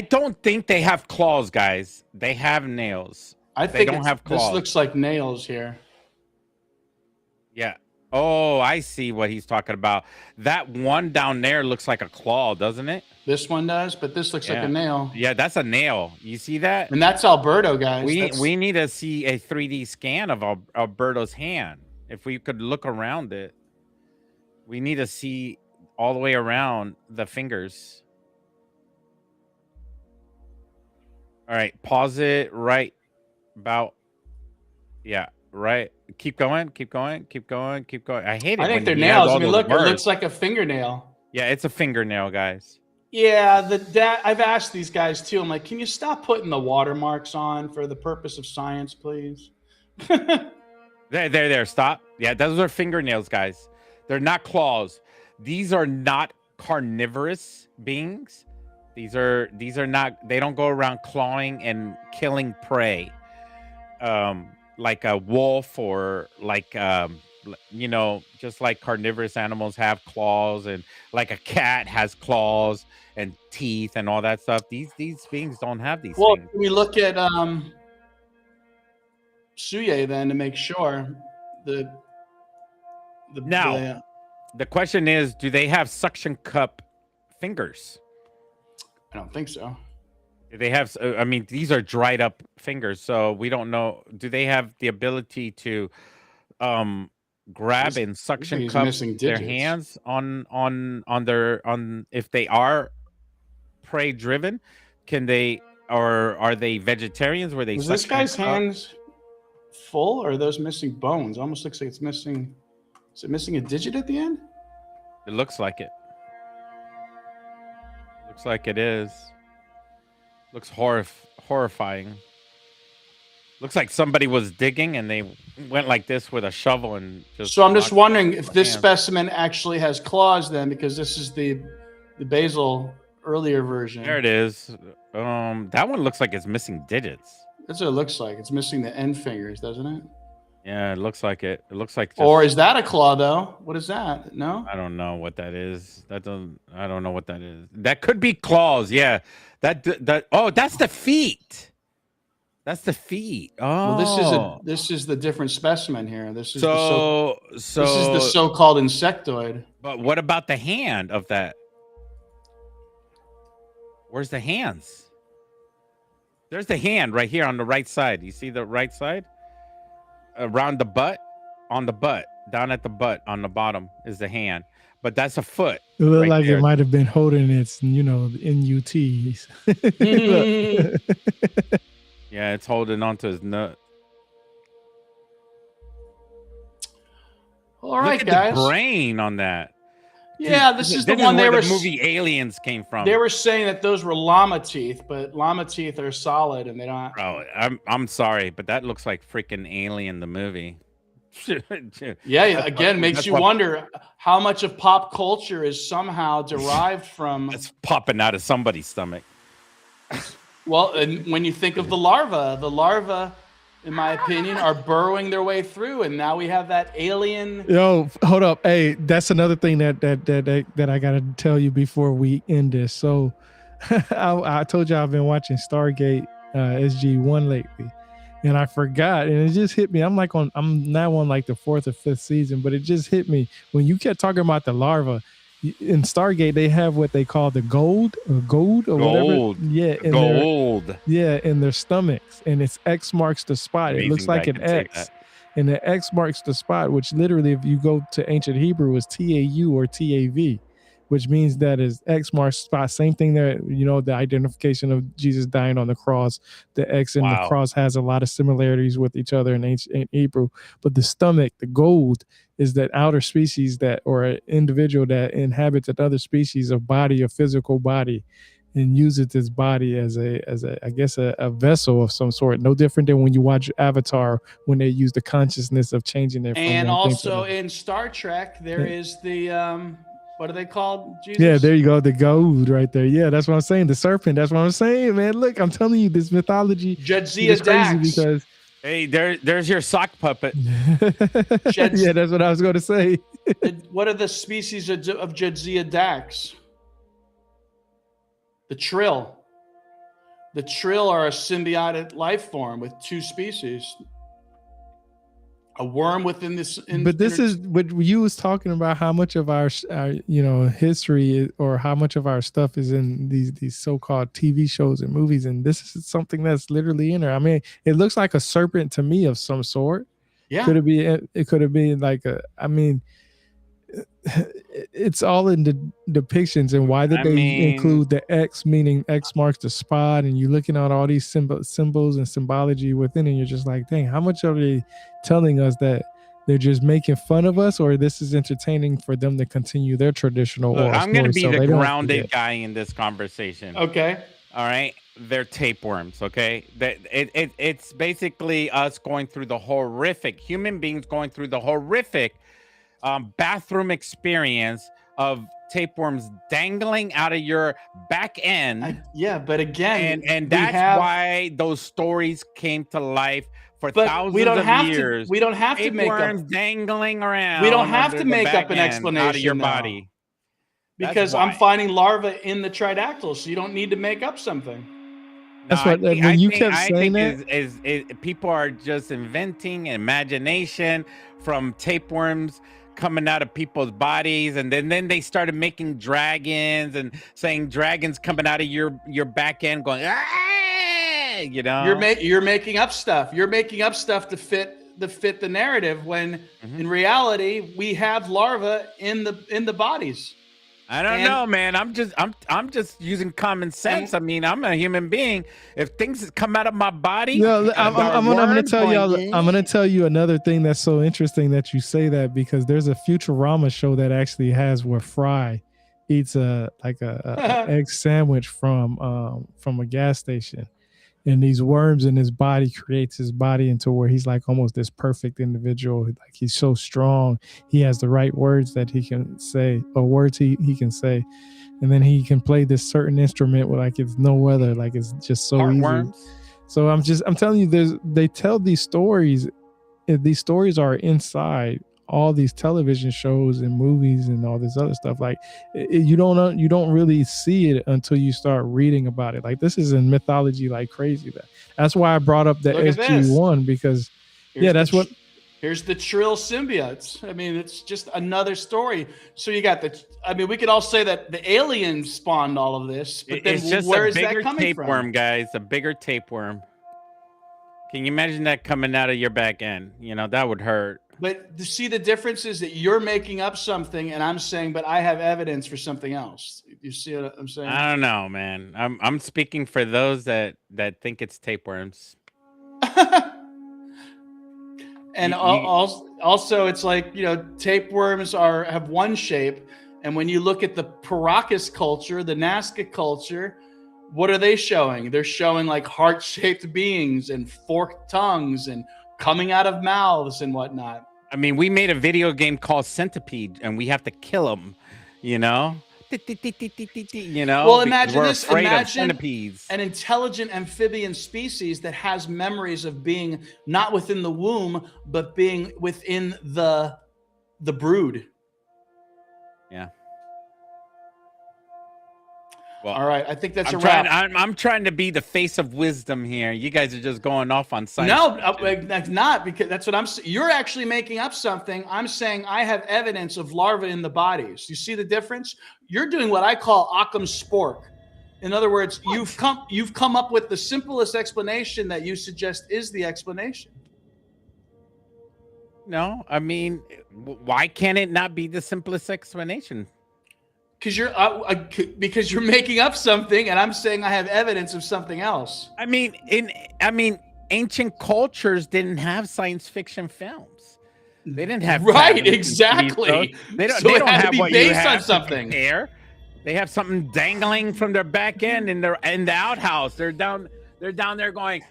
don't think they have claws, guys. They have nails. I think they don't have claws. This looks like nails here. Yeah. Oh, I see what he's talking about. That one down there looks like a claw, doesn't it? This one does, but this looks like a nail. Yeah, that's a nail. You see that? And that's Alberto, guys. We need to see a 3D scan of Alberto's hand. If we could look around it, we need to see all the way around the fingers. All right, pause it right about. Yeah. Right. Keep going. Keep going. Keep going. Keep going. I hate it. I think they're nails. I mean, look, it looks like a fingernail. Yeah, it's a fingernail, guys. Yeah, I've asked these guys too. I'm like, can you stop putting the watermarks on for the purpose of science, please? There. Stop. Yeah, those are fingernails, guys. They're not claws. These are not carnivorous beings. These are not. They don't go around clawing and killing prey. Like a wolf or like just like carnivorous animals have claws, and like a cat has claws and teeth and all that stuff. These beings don't have these things. We look at Suye then to make sure the question is, do they have suction cup fingers? I don't think so. They have, I mean, these are dried up fingers, so we don't know. Do they have the ability to grab and suction cup their hands on if they are prey driven? Can they, or are they vegetarians where they is this guy's hands full, or are those missing bones? Almost looks like it's missing. Is it missing a digit at the end? It looks like it. Looks like it is. Looks horrifying. Looks like somebody was digging and they went like this with a shovel and just. So I'm just wondering if this specimen actually has claws then, because this is the basal earlier version. There it is. That one looks like it's missing digits. That's what it looks like. It's missing the end fingers, doesn't it? Yeah, it looks like it. It looks like. Or is that a claw though? What is that? No. I don't know what that is. I don't know what that is. That could be claws. Yeah. That. Oh, that's the feet. That's the feet. Oh, well, this is the different specimen here. This is this is the so-called insectoid. But what about the hand of that? Where's the hands? There's the hand right here on the right side. You see the right side? Around the butt, on the butt, down at the butt, on the bottom is the hand, but that's a foot. It looked like there. It might have been holding its, NUTs. Yeah, it's holding onto his nut. All right, look at guys. The brain on that. Yeah, this is the one where the movie Aliens came from. They were saying that those were llama teeth, but llama teeth are solid and they don't. Bro, I'm sorry, but that looks like freaking Alien the movie. Yeah, again, makes you wonder how much of pop culture is somehow derived from. It's popping out of somebody's stomach. Well, and when you think of the larva, in my opinion, are burrowing their way through, and now we have that alien. Yo, hold up. Hey, that's another thing that I gotta tell you before we end this. So, I told you I've been watching Stargate SG-1 lately, and I forgot, and it just hit me. I'm now on like the 4th or 5th season, but it just hit me when you kept talking about the larva. In Stargate, they have what they call the gold or whatever. Yeah, in their stomachs, and it's X marks the spot. Amazing. It looks like an X, and the X marks the spot, which literally, if you go to ancient Hebrew, is TAU or TAV, which means that is X marks the spot. Same thing there. The identification of Jesus dying on the cross. The X and the cross has a lot of similarities with each other in ancient Hebrew, but the stomach, the gold, is that outer species or an individual that inhabits another species of body, a physical body. and uses this body as I guess a vessel of some sort. No different than when you watch Avatar, when they use the consciousness of changing it. And also in Star Trek, there is the what are they called? Jesus? Yeah, there you go. The gold right there. Yeah, that's what I'm saying. The serpent. That's what I'm saying, man. Look, I'm telling you, this mythology is crazy because. Hey, there's your sock puppet. Yeah, that's what I was going to say. What are the species of Jadzia Dax? The Trill. The Trill are a symbiotic life form with two species. A worm within this. But this is what you was talking about. How much of our history or how much of our stuff is in these so-called TV shows and movies, and this is something that's literally in there. I mean, it looks like a serpent to me of some sort. Yeah. Could it be? It could have been like a. I mean, it's all in the depictions. And why did they include the X, meaning X marks the spot? And you're looking at all these symbols and symbology within it. And you're just like, dang, how much are they telling us that they're just making fun of us, or this is entertaining for them to continue their traditional? Look, I'm going to be the grounded guy in this conversation. Okay. All right. They're tapeworms. Okay. It's basically us going through the horrific, human beings going through the horrific bathroom experience of tapeworms dangling out of your back end. But again, and that's why those stories came to life for thousands of years. We don't have to make up dangling around. We don't have to make up an explanation out of your body, because I'm finding larvae in the Tridactyls, so you don't need to make up something. That's what when you kept saying that. People are just inventing imagination from tapeworms coming out of people's bodies, and then they started making dragons and saying dragons coming out of your back end going, you know. You're making up stuff. You're making up stuff to fit the narrative, when in reality we have larvae in the bodies. I don't know, man. I'm just using common sense. I mean, I'm a human being. If things come out of my body, I'm gonna tell you. I'm gonna tell you another thing that's so interesting that you say that, because there's a Futurama show that actually has where Fry eats a egg sandwich from a gas station, and these worms in his body creates his body into where he's like almost this perfect individual. Like, he's so strong. He has the right words that he can say, or words he can say. And then he can play this certain instrument with like it's no other. Like, it's just so easy. So I'm telling you, they tell these stories. These stories are inside all these television shows and movies and all this other stuff. Like, you don't really see it until you start reading about it. Like, this is in mythology like crazy. That's why I brought up the SG1, because here's the Trill symbiotes. I mean, it's just another story. So you got we could all say that the aliens spawned all of this, but then it's just where is that coming tapeworm, from? Guys, a bigger tapeworm. Can you imagine that coming out of your back end? You know, that would hurt. But to see the difference is that you're making up something, and I'm saying, but I have evidence for something else. You see what I'm saying? I don't know, man. I'm speaking for those that think it's tapeworms. And also, it's like, tapeworms have one shape, and when you look at the Paracas culture, the Nazca culture, what are they showing? They're showing like heart-shaped beings and forked tongues and coming out of mouths and whatnot. I mean, we made a video game called Centipede, and we have to kill them, you know? Well, imagine this. Imagine centipedes. An intelligent amphibian species that has memories of being not within the womb, but being within the brood. Yeah. Well, all right, I think that's a wrap. I'm trying to be the face of wisdom here. You guys are just going off on science. No, that's not, because that's what I'm saying. You're actually making up something. I'm saying I have evidence of larvae in the bodies. You see the difference? You're doing what I call Occam's spork. In other words, you've come up with the simplest explanation that you suggest is the explanation. No, I mean, why can't it not be the simplest explanation? Because you're making up something, and I'm saying I have evidence of something else. I mean, ancient cultures didn't have science fiction films. They didn't have exactly. They don't have have to be what based you have on something. To compare. They have something dangling from their back end in the outhouse. They're down there going.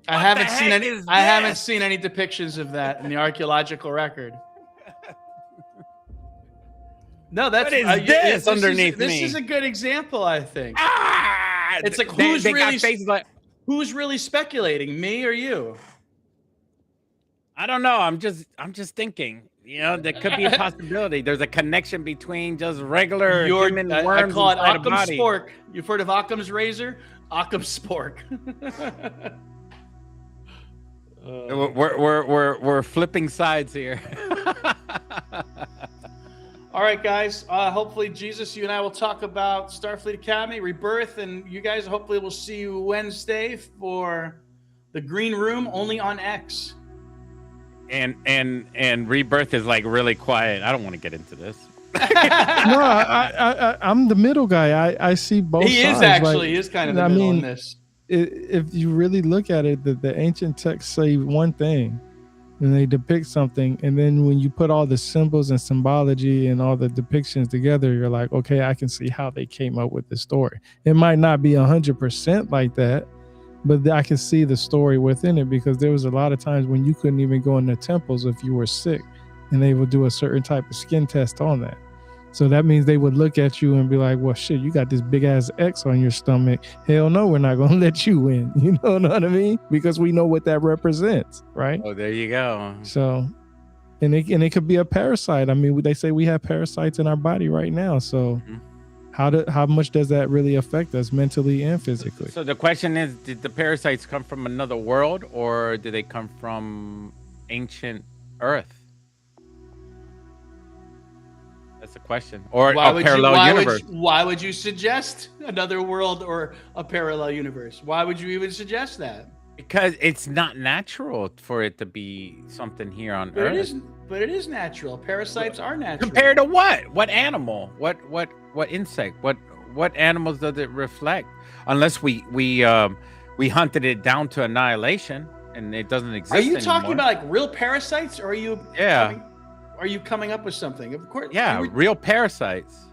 I haven't seen any depictions of that in the archaeological record. No, that's this underneath me. This is a good example, I think. Ah! It's like who's really speculating, me or you? I don't know. I'm just thinking. You know, there could be a possibility. There's a connection between just regular human worms. I call it Occam's spork. You've heard of Occam's razor? Occam's spork. We're flipping sides here. All right, guys. Hopefully, Jesus, you and I will talk about Starfleet Academy, Rebirth, and you guys hopefully will see you Wednesday for the Green Room, only on X. And Rebirth is like really quiet. I don't want to get into this. No, I'm the middle guy. I see both sides. He is actually. He is kind of the middle in this. If you really look at it, the ancient texts say one thing, and they depict something, and then when you put all the symbols and symbology and all the depictions together, you're like, okay, I can see how they came up with the story. It might not be 100% like that, but I can see the story within it, because there was a lot of times when you couldn't even go in the temples if you were sick, and they would do a certain type of skin test on that. So that means they would look at you and be like, well, shit, you got this big ass X on your stomach. Hell no, we're not going to let you in. You know what I mean? Because we know what that represents, right? Oh, there you go. So, and it could be a parasite. I mean, they say we have parasites in our body right now. So how much does that really affect us mentally and physically? So the question is, did the parasites come from another world, or did they come from ancient Earth? That's the question. Or a parallel universe. Why would you suggest another world or a parallel universe? Why would you even suggest that? Because it's not natural for it to be something here on Earth. But it is natural. Parasites are natural. Compared to what? What animal? What insect? What animals does it reflect? Unless we hunted it down to annihilation and it doesn't exist anymore. Are you talking about like real parasites, or are you? Yeah. Are you coming up with something? Of course. Yeah, real parasites.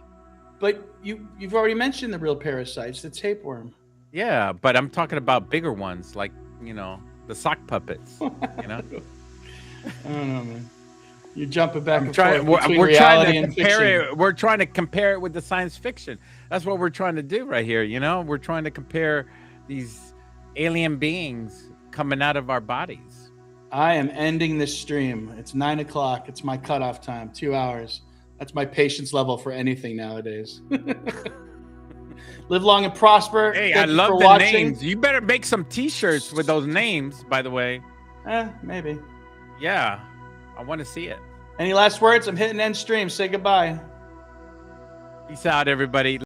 But you've already mentioned the real parasites, the tapeworm. Yeah, but I'm talking about bigger ones, like, you know, the sock puppets. You know. I don't know, man. You're jumping back and forth between reality and fiction. We're trying to compare it with the science fiction. That's what we're trying to do right here. You know, we're trying to compare these alien beings coming out of our bodies. I am ending this stream. It's 9 o'clock. It's my cutoff time. 2 hours. That's my patience level for anything nowadays. Live long and prosper. Hey, I love the names. You better make some T-shirts with those names, by the way. Maybe. Yeah, I want to see it. Any last words? I'm hitting end stream. Say goodbye. Peace out, everybody.